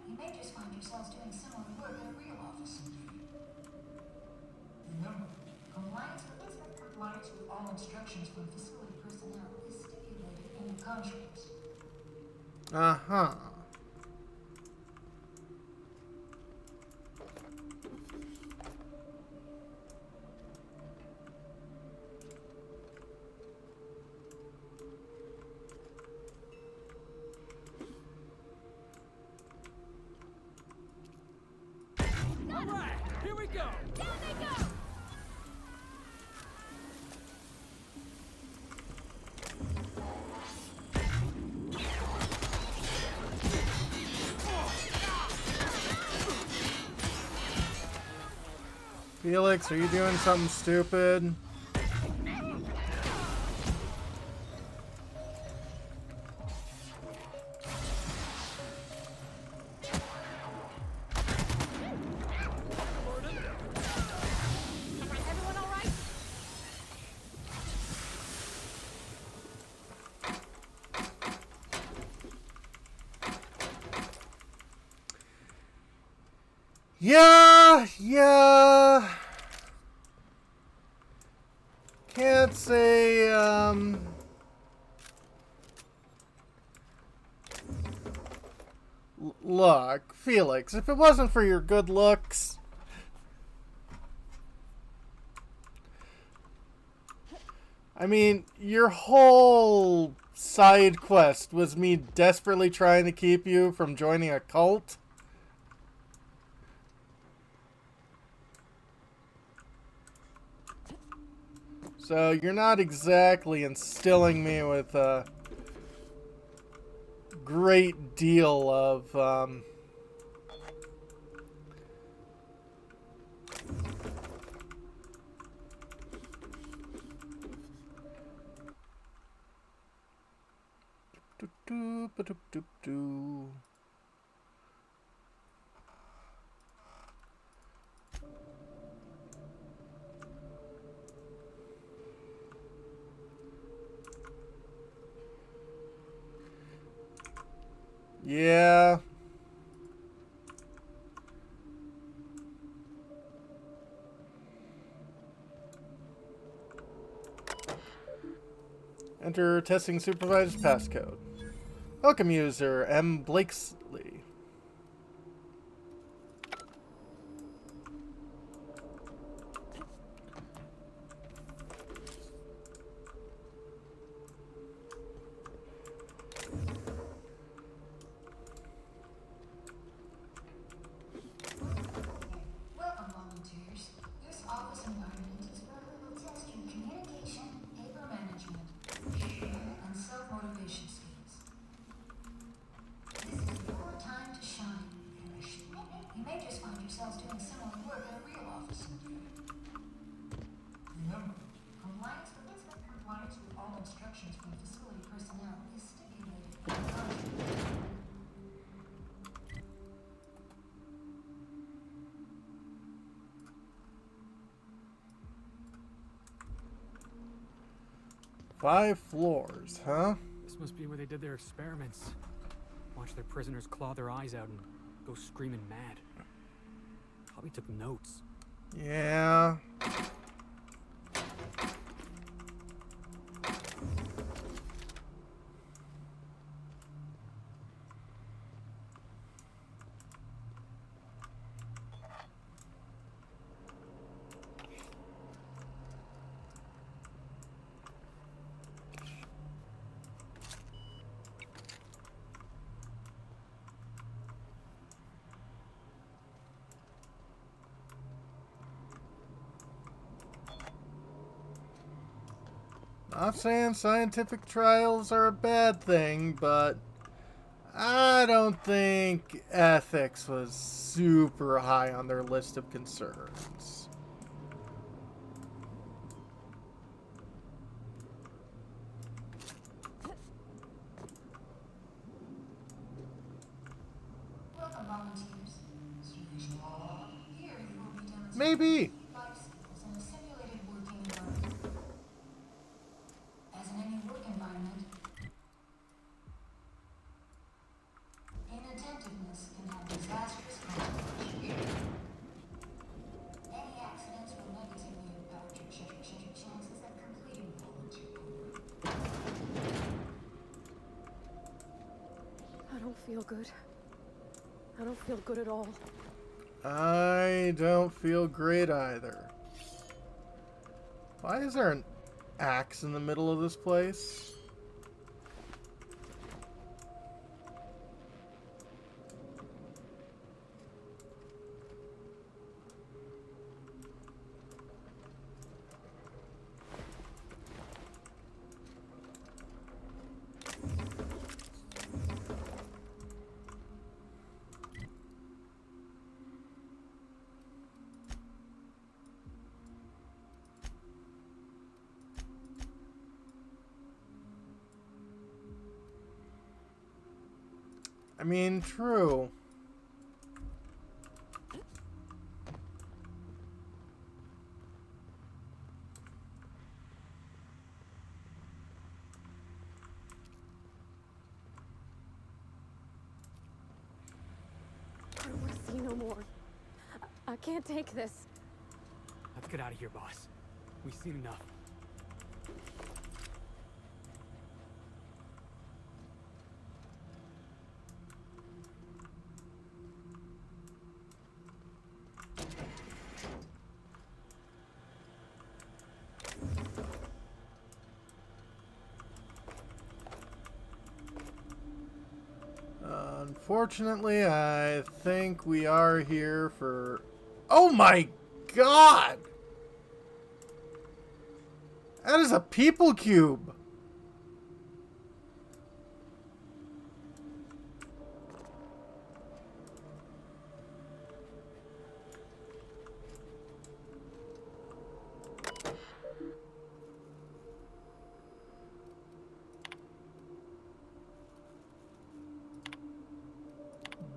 You may just find yourselves doing similar work in a real office someday. Remember, compliance with all instructions from facility personnel is stipulated in your contracts. Uh-huh. All right, here we go. Felix, are you doing something stupid? Everyone all right? Yeah. Can't say, Look, Felix, if it wasn't for your good looks, I mean, your whole side quest was me desperately trying to keep you from joining a cult? So you're not exactly instilling me with a great deal of yeah. Enter testing supervisor's passcode. Welcome user M. Blakesley. Welcome, volunteers. This office environment is where we will test your communication, paper management, and self-motivation skills. This is your time to shine. You may just find yourselves doing similar work at a real office. Remember, compliance with all instructions from facility personnel is stipulated in the contract. 5 floors, huh? This must be where they did their experiments. Watch their prisoners claw their eyes out and go screaming mad. Probably took notes. Yeah. Not saying scientific trials are a bad thing, but I don't think ethics was super high on their list of concerns. Welcome, volunteers. Here you will be demonstrating Maybe. life skills in a simulated working environment. As in any work environment, inattentiveness can have disastrous consequences. Any accidents will negatively impact your chances at completing volunteer work. I don't feel good. I don't feel good at all. I don't feel great either. Why is there an axe in the middle of this place? I mean, true. I don't want to see no more. I can't take this. Let's get out of here, boss. We've seen enough. Unfortunately, I think we are here for... Oh my god! That is a people cube!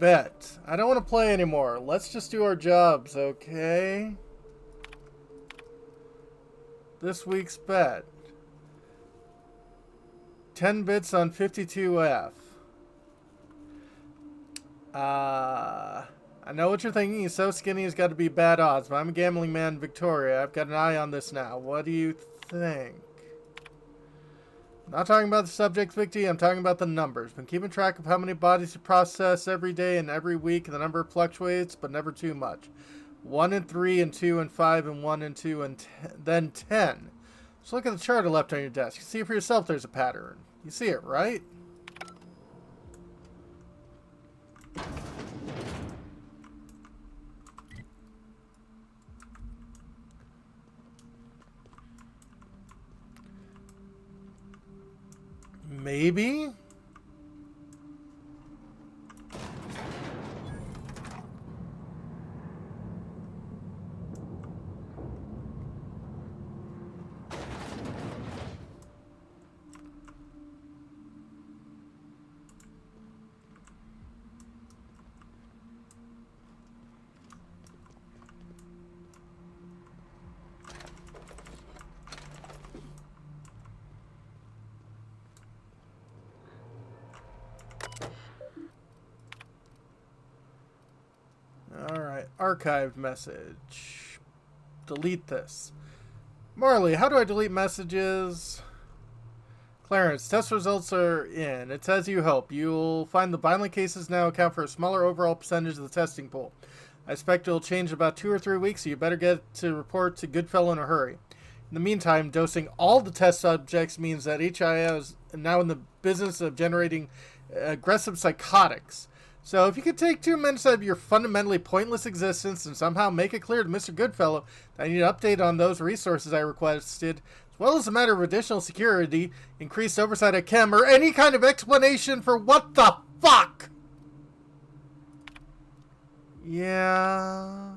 Bet. I don't want to play anymore. Let's just do our jobs, okay? This week's bet. 10 bits on 52F. I know what you're thinking. He's so skinny he's got to be bad odds, but I'm a gambling man, Victoria. I've got an eye on this now. What do you think? I'm not talking about the subject, Victy. I'm talking about the numbers. Been keeping track of how many bodies you process every day and every week, and the number fluctuates, but never too much. 1 and 3 and 2 and 5 and 1 and 2 and then 10. Just look at the chart I left on your desk. You see for yourself there's a pattern. You see it, right? Maybe? Alright, archived message. Delete this. Marley, how do I delete messages? Clarence, test results are in. It's as you hope. You'll find the violent cases now account for a smaller overall percentage of the testing pool. I expect it'll change in about 2 or 3 weeks, so you better get to report to Goodfellow in a hurry. In the meantime, dosing all the test subjects means that HIA is now in the business of generating aggressive psychotics. So if you could take 2 minutes out of your fundamentally pointless existence and somehow make it clear to Mr. Goodfellow that I need an update on those resources I requested, as well as a matter of additional security, increased oversight at Chem, or any kind of explanation for what the fuck! Yeah...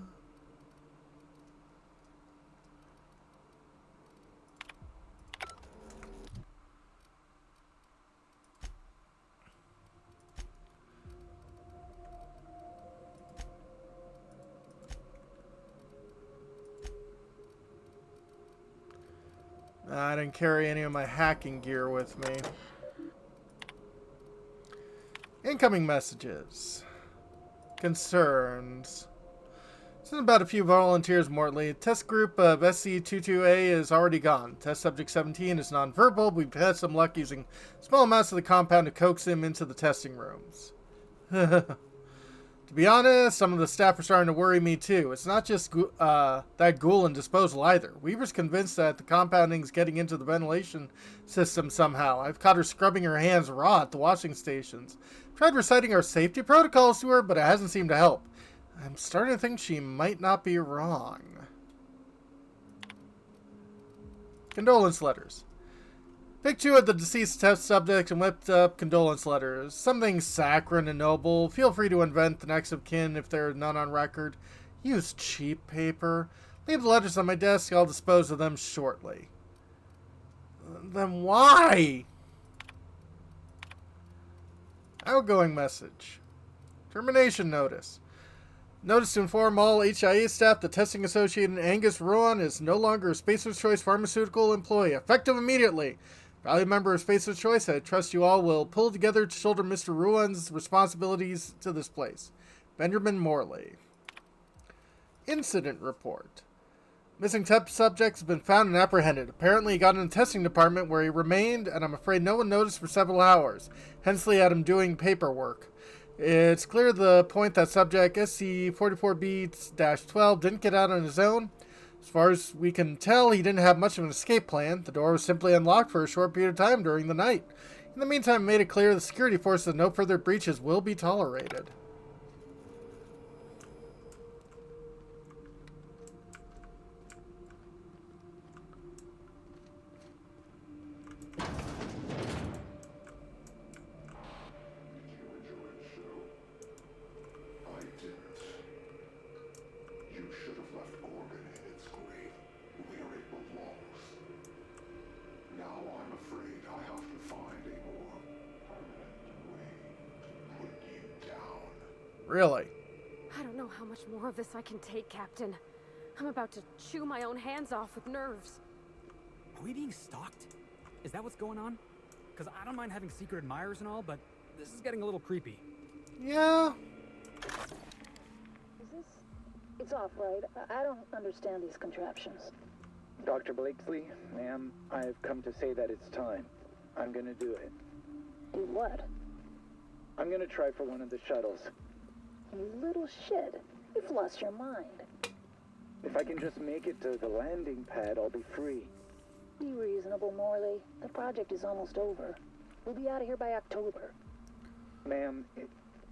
I didn't carry any of my hacking gear with me. Incoming messages. Concerns. This is about a few volunteers, Mortley. Test group of SC-22A is already gone. Test subject 17 is nonverbal. We've had some luck using small amounts of the compound to coax him into the testing rooms. To be honest, some of the staff are starting to worry me too. It's not just that ghoul and disposal either. Weaver's convinced that the compounding's getting into the ventilation system somehow. I've caught her scrubbing her hands raw at the washing stations. Tried reciting our safety protocols to her, but it hasn't seemed to help. I'm starting to think she might not be wrong. Condolence letters. Picked 2 of the deceased test subjects and whipped up condolence letters. Something saccharine and noble. Feel free to invent the next of kin if there are none on record. Use cheap paper. Leave the letters on my desk. I'll dispose of them shortly. Then why? Outgoing message. Termination notice. Notice to inform all HIA staff that testing associate Angus Ruan is no longer a Spacer's Choice pharmaceutical employee. Effective immediately. Valued member of Spacer's Choice, I trust you all will pull together to shoulder Mr. Ruan's responsibilities to this place. Benjamin Morley. Incident report. Missing test subject has been found and apprehended. Apparently he got in the testing department where he remained, and I'm afraid no one noticed for several hours. Hensley had him doing paperwork. It's clear the point that subject SC-44B-12 didn't get out on his own. As far as we can tell, he didn't have much of an escape plan. The door was simply unlocked for a short period of time during the night. In the meantime, made it clear the security force that no further breaches will be tolerated. I didn't. You should have left Gorgon in its grave, where it belongs. Now I'm afraid I have to find a more permanent way to put you down. Really? I don't know how much more of this I can take, Captain. I'm about to chew my own hands off with nerves. Are we being stalked? Is that what's going on? Because I don't mind having secret admirers and all, but this is getting a little creepy. Yeah. Is this... It's off, right? I don't understand these contraptions. Dr. Blakesley, ma'am, I've come to say that it's time. I'm gonna do it. Do what? I'm gonna try for one of the shuttles. You little shit. You've lost your mind. If I can just make it to the landing pad, I'll be free. Be reasonable, Morley. The project is almost over. We'll be out of here by October. Ma'am,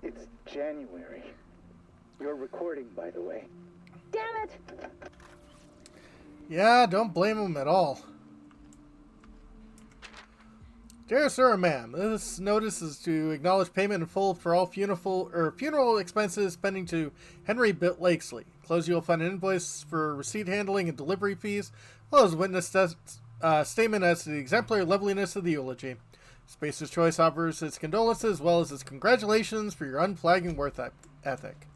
it's January. You're recording, by the way. Damn it! Yeah, don't blame him at all. Dear Sir or Ma'am, this notice is to acknowledge payment in full for all funeral expenses pending to Henry Blakesley. Close, you will find an invoice for receipt handling and delivery fees, as well as a witness statement as to the exemplary loveliness of the eulogy. Spacer's Choice offers its condolences as well as its congratulations for your unflagging work ethic.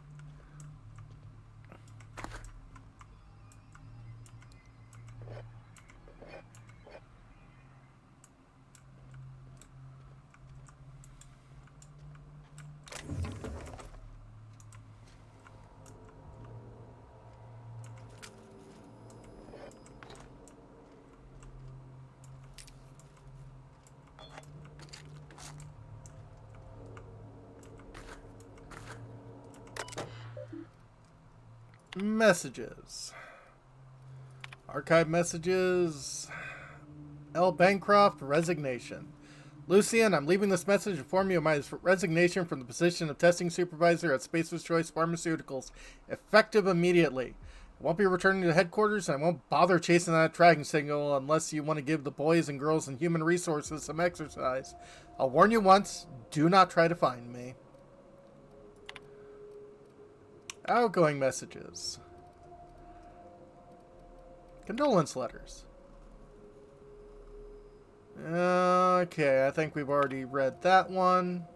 Messages. Archive messages. L. Bancroft, resignation. Lucian, I'm leaving this message to inform you of my resignation from the position of testing supervisor at Spacer's Choice Pharmaceuticals, effective immediately. I won't be returning to headquarters, and I won't bother chasing that tracking signal unless you want to give the boys and girls in human resources some exercise. I'll warn you once, do not try to find me. Outgoing messages. Condolence letters. Okay, I think we've already read that one.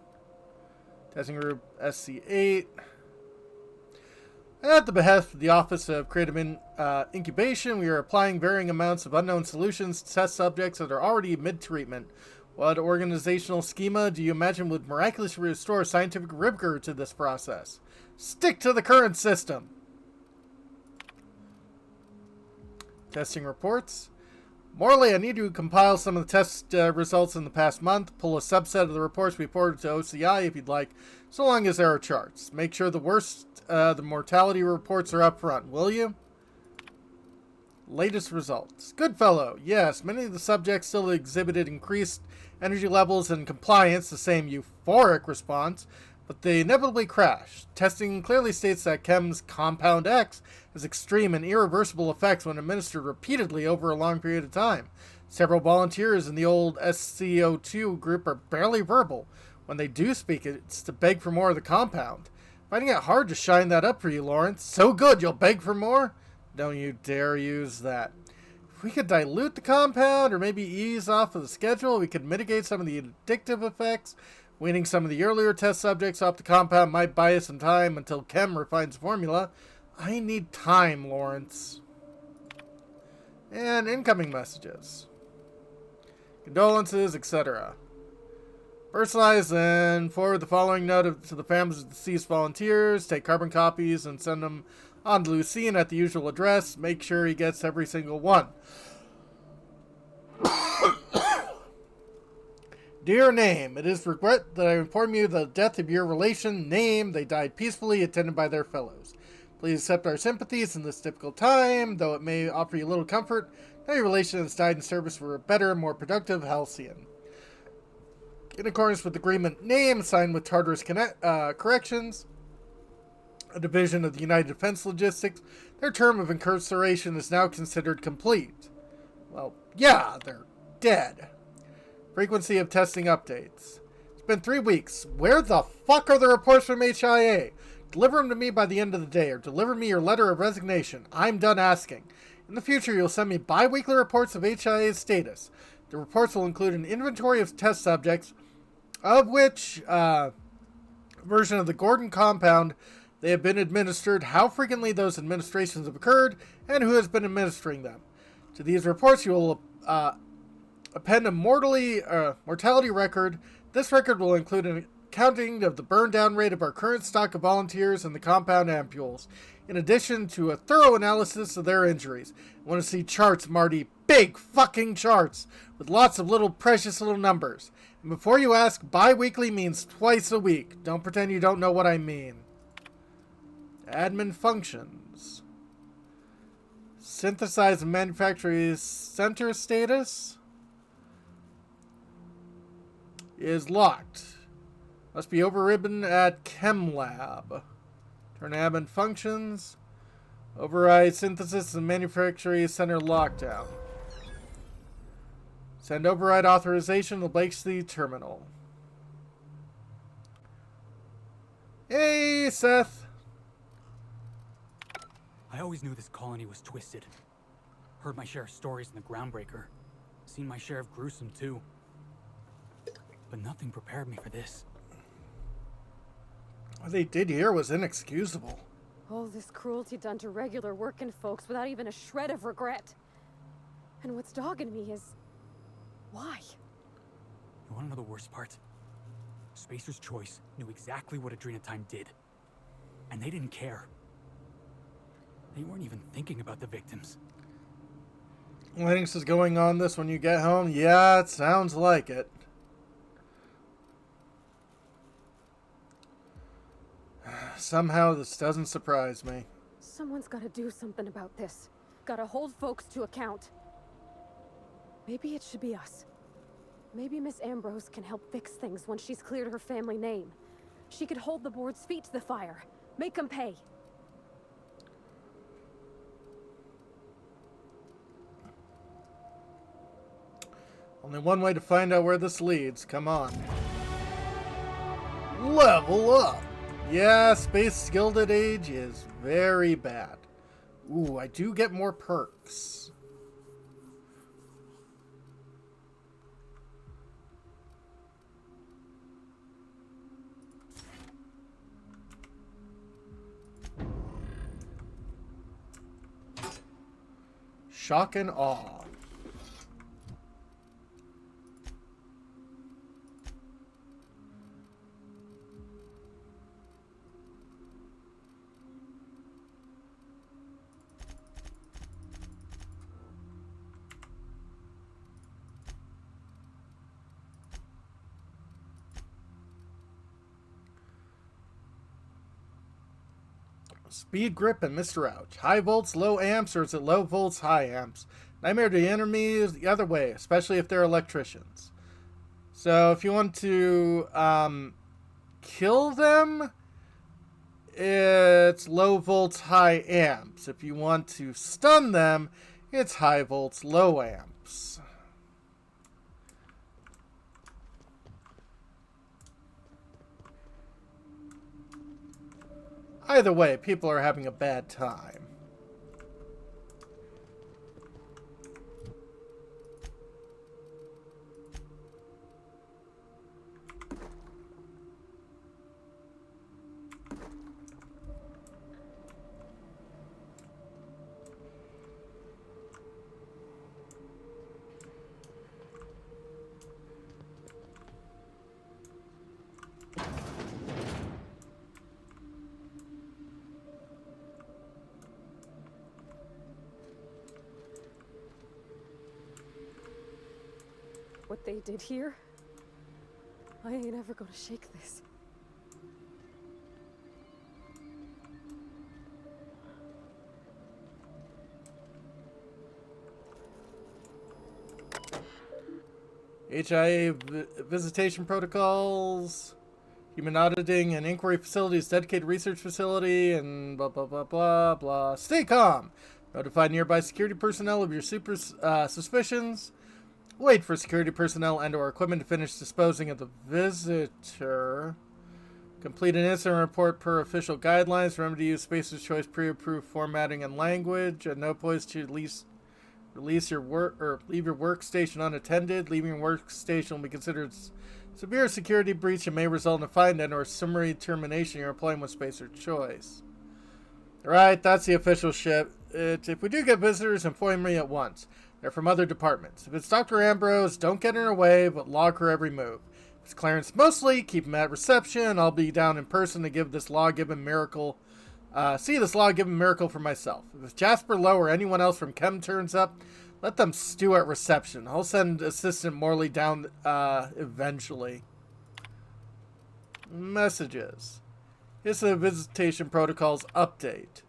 Testing Group SC8. At the behest of the Office of Creative Incubation, we are applying varying amounts of unknown solutions to test subjects that are already mid-treatment. What organizational schema do you imagine would miraculously restore scientific rigor to this process? Stick to the current system. Testing reports. Morley, I need to compile some of the test results in the past month. Pull a subset of the reports we forwarded to OCI if you'd like, so long as there are charts. Make sure the mortality reports are up front, will you? Latest results. Goodfellow. Yes, many of the subjects still exhibited increased energy levels and compliance, the same euphoric response, but they inevitably crashed. Testing clearly states that Chem's Compound X has extreme and irreversible effects when administered repeatedly over a long period of time. Several volunteers in the old SCO2 group are barely verbal. When they do speak, it's to beg for more of the compound. Finding it hard to shine that up for you, Lawrence. So good, you'll beg for more? Don't you dare use that. If we could dilute the compound or maybe ease off of the schedule, we could mitigate some of the addictive effects. Weaning some of the earlier test subjects off the compound might buy us some time until Chem refines the formula. I need time, Lawrence. And incoming messages. Condolences, etc. Personalize and forward the following note to the families of deceased volunteers. Take carbon copies and send them on to Lucien at the usual address. Make sure he gets every single one. Dear Name, it is regret that I inform you of the death of your relation, Name. They died peacefully, attended by their fellows. Please accept our sympathies in this difficult time, though it may offer you little comfort. Now your relation has died in service for a better, more productive Halcyon. In accordance with agreement name signed with Tartarus Corrections, a division of the United Defense Logistics, their term of incarceration is now considered complete. Well, yeah, they're dead. Frequency of testing updates. It's been 3 weeks. Where the fuck are the reports from HIA? Deliver them to me by the end of the day, or deliver me your letter of resignation. I'm done asking. In the future, you'll send me bi-weekly reports of HIA's status. The reports will include an inventory of test subjects, of which version of the Gorgon compound they have been administered, how frequently those administrations have occurred, and who has been administering them. To these reports, you will append a mortality record. This record will include an accounting of the burn-down rate of our current stock of volunteers and the compound ampules, in addition to a thorough analysis of their injuries. I want to see charts, Marty. Big fucking charts, with lots of little precious little numbers. And before you ask, bi-weekly means twice a week. Don't pretend you don't know what I mean. Admin functions. Synthesize and manufacture center status is locked. Must be overridden at Chem Lab. Turn admin functions. Override synthesis and manufacturing center lockdown. Send override authorization to Blakesley Terminal. Hey, Seth. I always knew this colony was twisted. Heard my share of stories in the Groundbreaker. Seen my share of gruesome, too. But nothing prepared me for this. What they did here was inexcusable. All this cruelty done to regular working folks without even a shred of regret. And what's dogging me is... why? You want to know the worst part? Spacer's Choice knew exactly what Adrenatime did. And they didn't care. They weren't even thinking about the victims. Lennox is going on this when you get home? Yeah, it sounds like it. Somehow this doesn't surprise me. Someone's gotta do something about this. Gotta hold folks to account. Maybe it should be us. Maybe Miss Ambrose can help fix things once she's cleared her family name. She could hold the board's feet to the fire. Make them pay. Only one way to find out where this leads. Come on. Level up! Yeah, Space Gilded Age is very bad. Ooh, I do get more perks. Shock and awe. Speed grip and Mr. Ouch. High volts, low amps, or is it low volts, high amps? Nightmare to enemies the other way, especially if they're electricians. So if you want to kill them, it's low volts, high amps. If you want to stun them, it's high volts, low amps. Either way, people are having a bad time. What they did here? I ain't ever gonna shake this. visitation protocols, human auditing and inquiry facilities, dedicated research facility, and blah, blah, blah, blah, blah. Stay calm. Notify nearby security personnel of your suspicions. Wait for security personnel and or equipment to finish disposing of the visitor. Complete an incident report per official guidelines. Remember to use Spacer's Choice pre-approved formatting and language. At no point to release your work or leave your workstation unattended. Leaving your workstation will be considered severe security breach and may result in a fine and or summary termination of your employment with Spacer's Choice. Alright, that's the official ship. If we do get visitors, inform me at once. They're from other departments. If it's Dr. Ambrose, don't get in her way, but log her every move. If it's Clarence Mosley, keep him at reception. I'll be down in person to give this law-given miracle, for myself. If it's Jasper Lowe or anyone else from Chem turns up, let them stew at reception. I'll send Assistant Morley down eventually. Messages. Here's the visitation protocols update.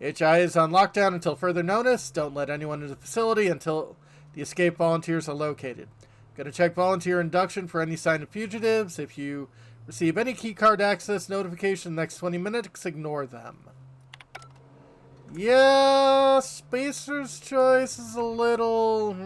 HI is on lockdown until further notice. Don't let anyone into the facility until the escaped volunteers are located. Going to check volunteer induction for any sign of fugitives. If you receive any keycard access notification in the next 20 minutes, ignore them. Yeah, Spacer's Choice is a little...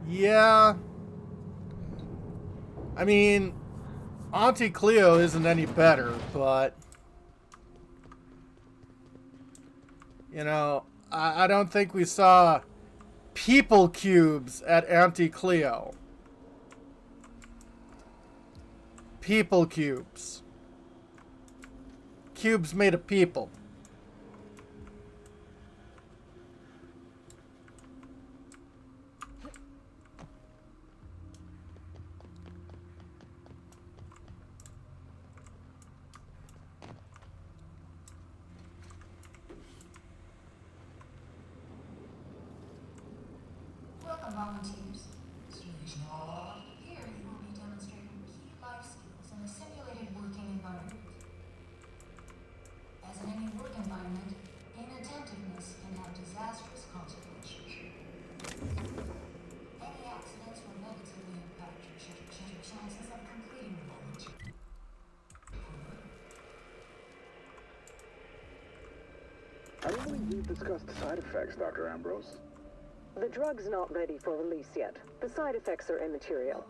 Yeah. I mean, Auntie Cleo isn't any better, but... You know, I don't think we saw people cubes at Auntie Cleo. People cubes. Cubes made of people. Welcome, volunteers. Here you will be demonstrating key life skills in a simulated working environment. As in any work environment, inattentiveness can have disastrous consequences. Any accidents will negatively impact your chances of completing the volunteer. I don't believe we've discussed side effects, Dr. Ambrose. The drug's not ready for release yet. The side effects are immaterial.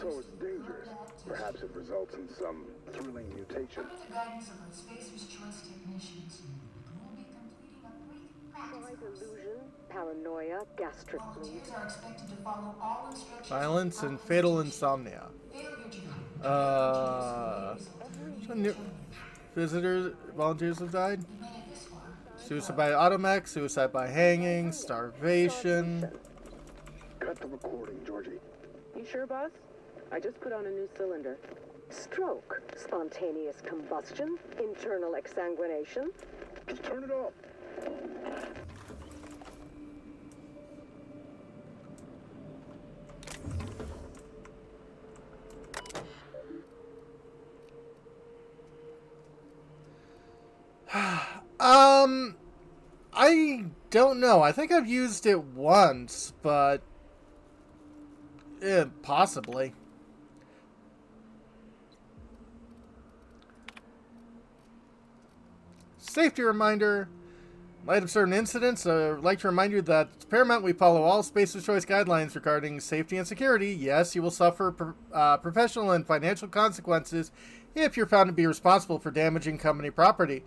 So it's dangerous. Perhaps it results in some thrilling mutation. Under the guidance of the Spacer's Choice technicians, you will be completing a brief practice course. Delusion, paranoia, gastric bleed. Volunteers are expected to follow all instructions. Violence and fatal insomnia. Visitors, volunteers have died. Suicide by automech, suicide by hanging, starvation. Cut the recording, Georgie. You sure, boss? I just put on a new cylinder. Stroke, spontaneous combustion, internal exsanguination. Just turn it off. I don't know. I think I've used it once, but possibly. Safety reminder. In light of certain incidents, I'd like to remind you that it's paramount we follow all Spacer's Choice guidelines regarding safety and security. Yes, you will suffer professional and financial consequences if you're found to be responsible for damaging company property.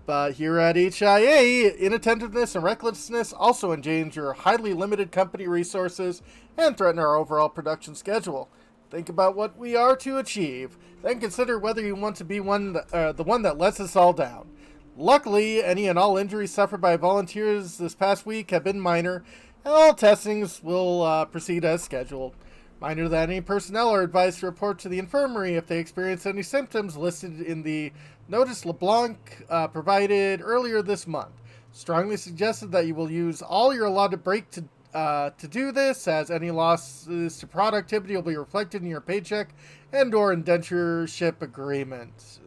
But here at HIA, inattentiveness and recklessness also endanger highly limited company resources and threaten our overall production schedule. Think about what we are to achieve, then consider whether you want to be the one that lets us all down. Luckily, any and all injuries suffered by volunteers this past week have been minor, and all testings will proceed as scheduled. Reminder that any personnel are advised to report to the infirmary if they experience any symptoms listed in the Notice LeBlanc provided earlier this month. Strongly suggested that you will use all your allotted break to do this, as any losses to productivity will be reflected in your paycheck and/or indentureship agreement.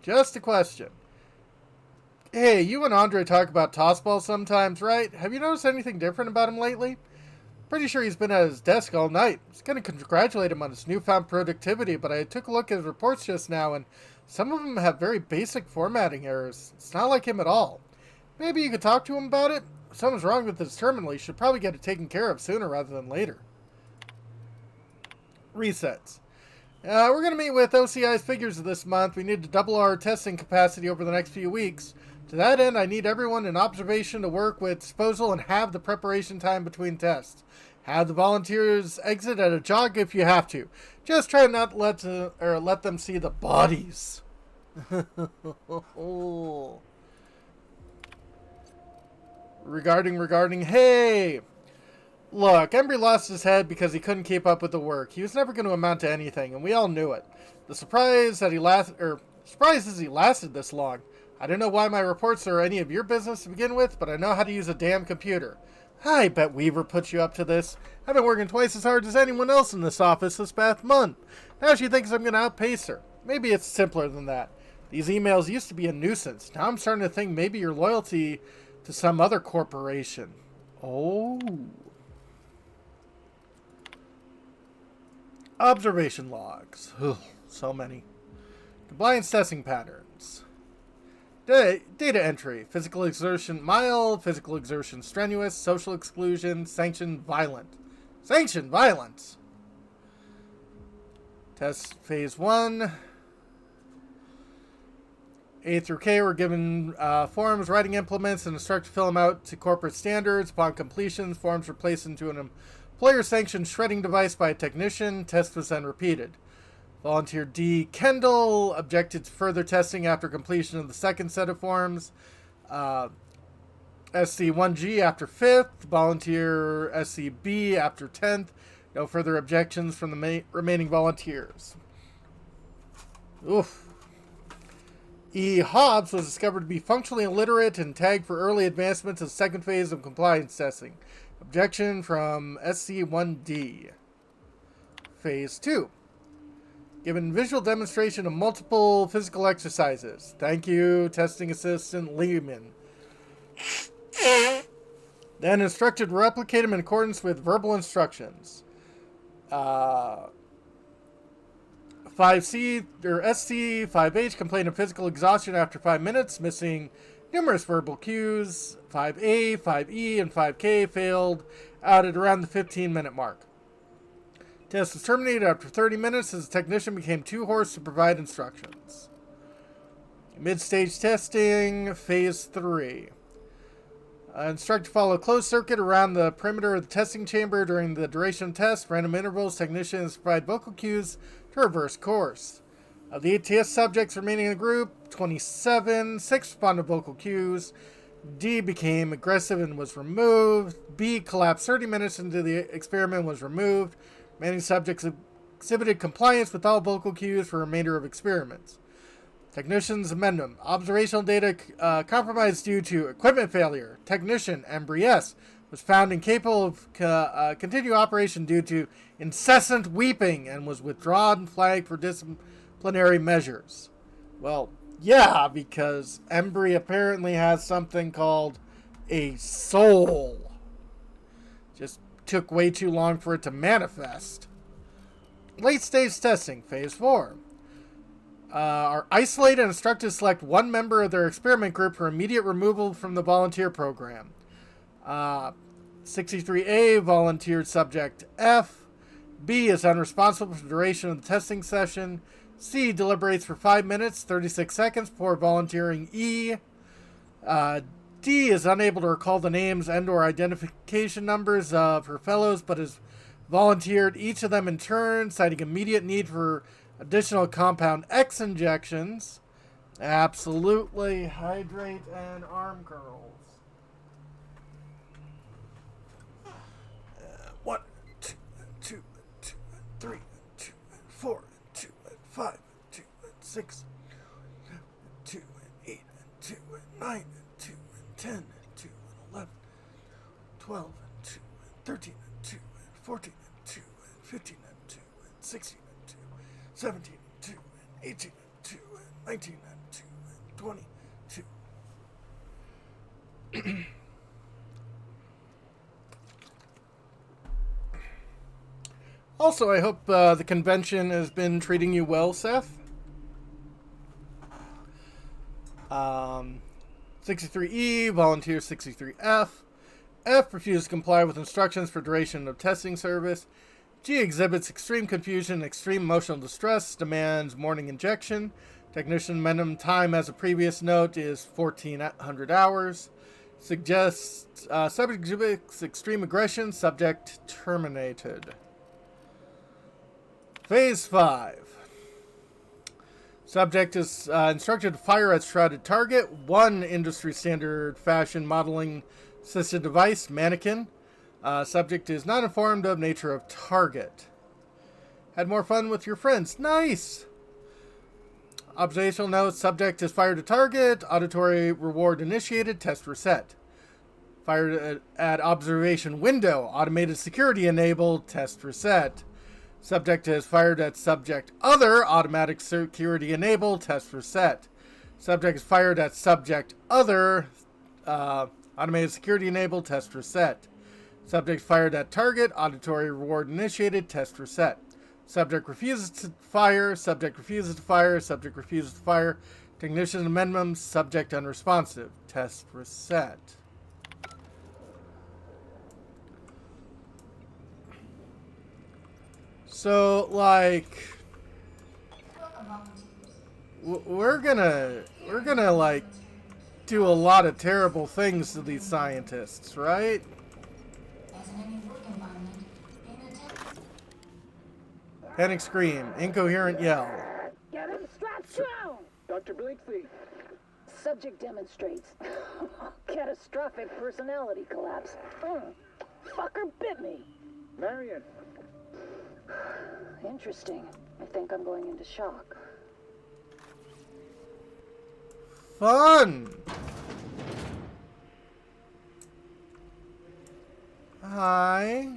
Just a question. Hey, you and Andre talk about tossball sometimes, right? Have you noticed anything different about him lately? Pretty sure he's been at his desk all night. I was going to congratulate him on his newfound productivity, but I took a look at his reports just now, and some of them have very basic formatting errors. It's not like him at all. Maybe you could talk to him about it? If something's wrong with his terminal, you should probably get it taken care of sooner rather than later. Resets. We're going to meet with OCI's figures this month. We need to double our testing capacity over the next few weeks. To that end, I need everyone in observation to work with disposal and have the preparation time between tests. Have the volunteers exit at a jog if you have to. Just try not to let them see the bodies. Regarding, hey! Look, Embry lost his head because he couldn't keep up with the work. He was never going to amount to anything, and we all knew it. The surprise is he lasted this long. I don't know why my reports are any of your business to begin with, but I know how to use a damn computer. I bet Weaver put you up to this. I've been working twice as hard as anyone else in this office this past month. Now she thinks I'm going to outpace her. Maybe it's simpler than that. These emails used to be a nuisance. Now I'm starting to think maybe your loyalty to some other corporation. Oh. Observation logs. Ugh, so many. Compliance testing patterns. Data entry. Physical exertion mild. Physical exertion strenuous. Social exclusion. Sanctioned violent. Sanctioned violence. Test phase 1. A through K were given forms, writing implements, and instructed to fill them out to corporate standards. Upon completion, forms were placed into an employer-sanctioned shredding device by a technician. Test was then repeated. Volunteer D. Kendall objected to further testing after completion of the second set of forms. SC1G after 5th. Volunteer SCB after 10th. No further objections from the remaining volunteers. Oof. E. Hobbs was discovered to be functionally illiterate and tagged for early advancement to the second phase of compliance testing. Objection from SC1D. Phase 2. Given visual demonstration of multiple physical exercises. Thank you, testing assistant Lehman. Then instructed to replicate them in accordance with verbal instructions. 5C or SC 5H complained of physical exhaustion after 5 minutes, missing numerous verbal cues. 5A, 5E, and 5K failed out at around the 15-minute mark. Test was terminated after 30 minutes as the technician became too hoarse to provide instructions. Mid-stage testing, phase 3. Instructed to follow a closed circuit around the perimeter of the testing chamber during the duration of test. Random intervals, technicians provide vocal cues to reverse course. Of the 8 test subjects remaining in the group, 27, 6 responded to vocal cues. D became aggressive and was removed. B collapsed 30 minutes into the experiment and was removed. Remaining subjects exhibited compliance with all vocal cues for the remainder of experiments. Technician's amendment. Observational data compromised due to equipment failure. Technician, Embry S., was found incapable of continued operation due to incessant weeping and was withdrawn and flagged for disciplinary measures. Well, yeah, because Embry apparently has something called a soul. Just took way too long for it to manifest. Late stage testing, phase 4. are isolated and instructed to select one member of their experiment group for immediate removal from the volunteer program. 63A, volunteered subject F. B is unresponsible for the duration of the testing session. C deliberates for 5 minutes, 36 seconds before volunteering E. D is unable to recall the names and or identification numbers of her fellows, but has volunteered each of them in turn, citing immediate need for additional compound X injections. Absolutely. Hydrate and arm girls. 1, 2, 2, 2, 3, 2, 4, 2, 5, 2, 6, 2, 8, 2, 9, 2, 10, 2, 11, 12, 2, 13, 2, 14, 2, 15, 2, 16, 2, 17, 2, 18, 2, 19, 2, 20, 2. Also, I hope the convention has been treating you well, Seth. 63E, volunteer 63F. F refuses to comply with instructions for duration of testing service. G exhibits extreme confusion and extreme emotional distress, demands morning injection. Technician minimum time, as a previous note, is 1,400 hours. Suggests subject exhibits extreme aggression, subject terminated. Phase 5. Subject is instructed to fire at shrouded target. 1 industry standard fashion modeling assisted device, mannequin. Subject is not informed of nature of target. Had more fun with your friends. Nice! Observational note, subject is fired at target. Auditory reward initiated. Test reset. Fired at observation window. Automated security enabled. Test reset. Subject is fired at subject other. Automatic security enabled. Test reset. Subject is fired at subject other. Automated security enabled. Test reset. Subject fired at target. Auditory reward initiated. Test reset. Subject refuses to fire. Subject refuses to fire. Subject refuses to fire. Technician amendments. Subject unresponsive. Test reset. So, like, we're gonna like do a lot of terrible things to these scientists, right? Panic scream, incoherent yell. Get him strapped down! Dr. Blakesley. Subject demonstrates catastrophic personality collapse. Fucker bit me. Marion. Interesting. I think I'm going into shock. Fun! Hi.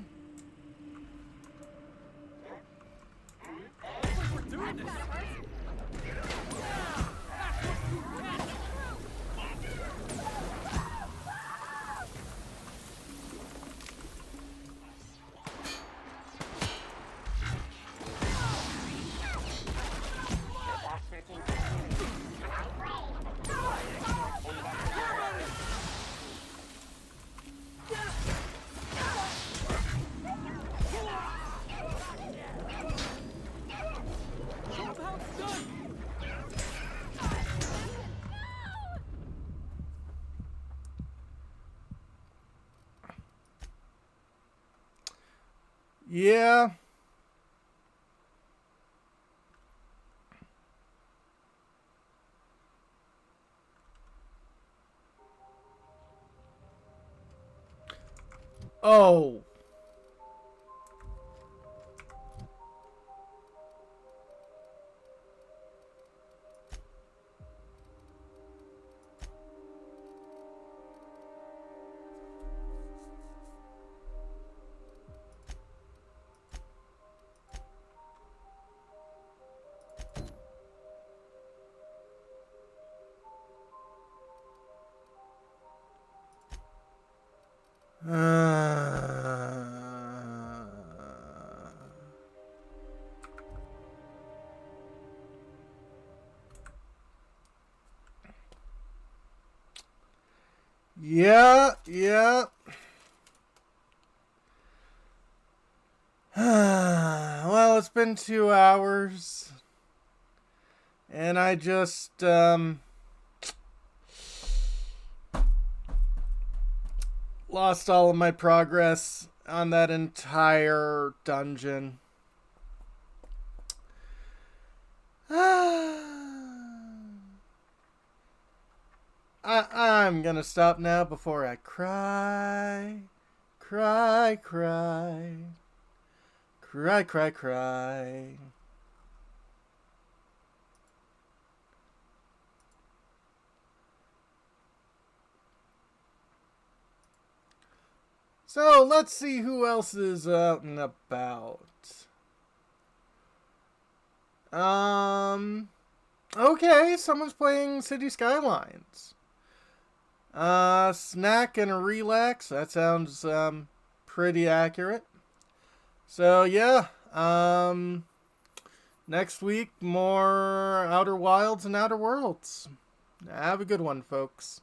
Yeah. Oh. Yeah, yeah. Well, it's been 2 hours. And I just, lost all of my progress on that entire dungeon. I'm gonna stop now before I cry. Cry, cry. Cry, cry, cry. So, let's see who else is out and about. Okay, someone's playing City Skylines. Snack and relax. That sounds, pretty accurate. So, yeah, next week, more Outer Wilds and Outer Worlds. Have a good one, folks.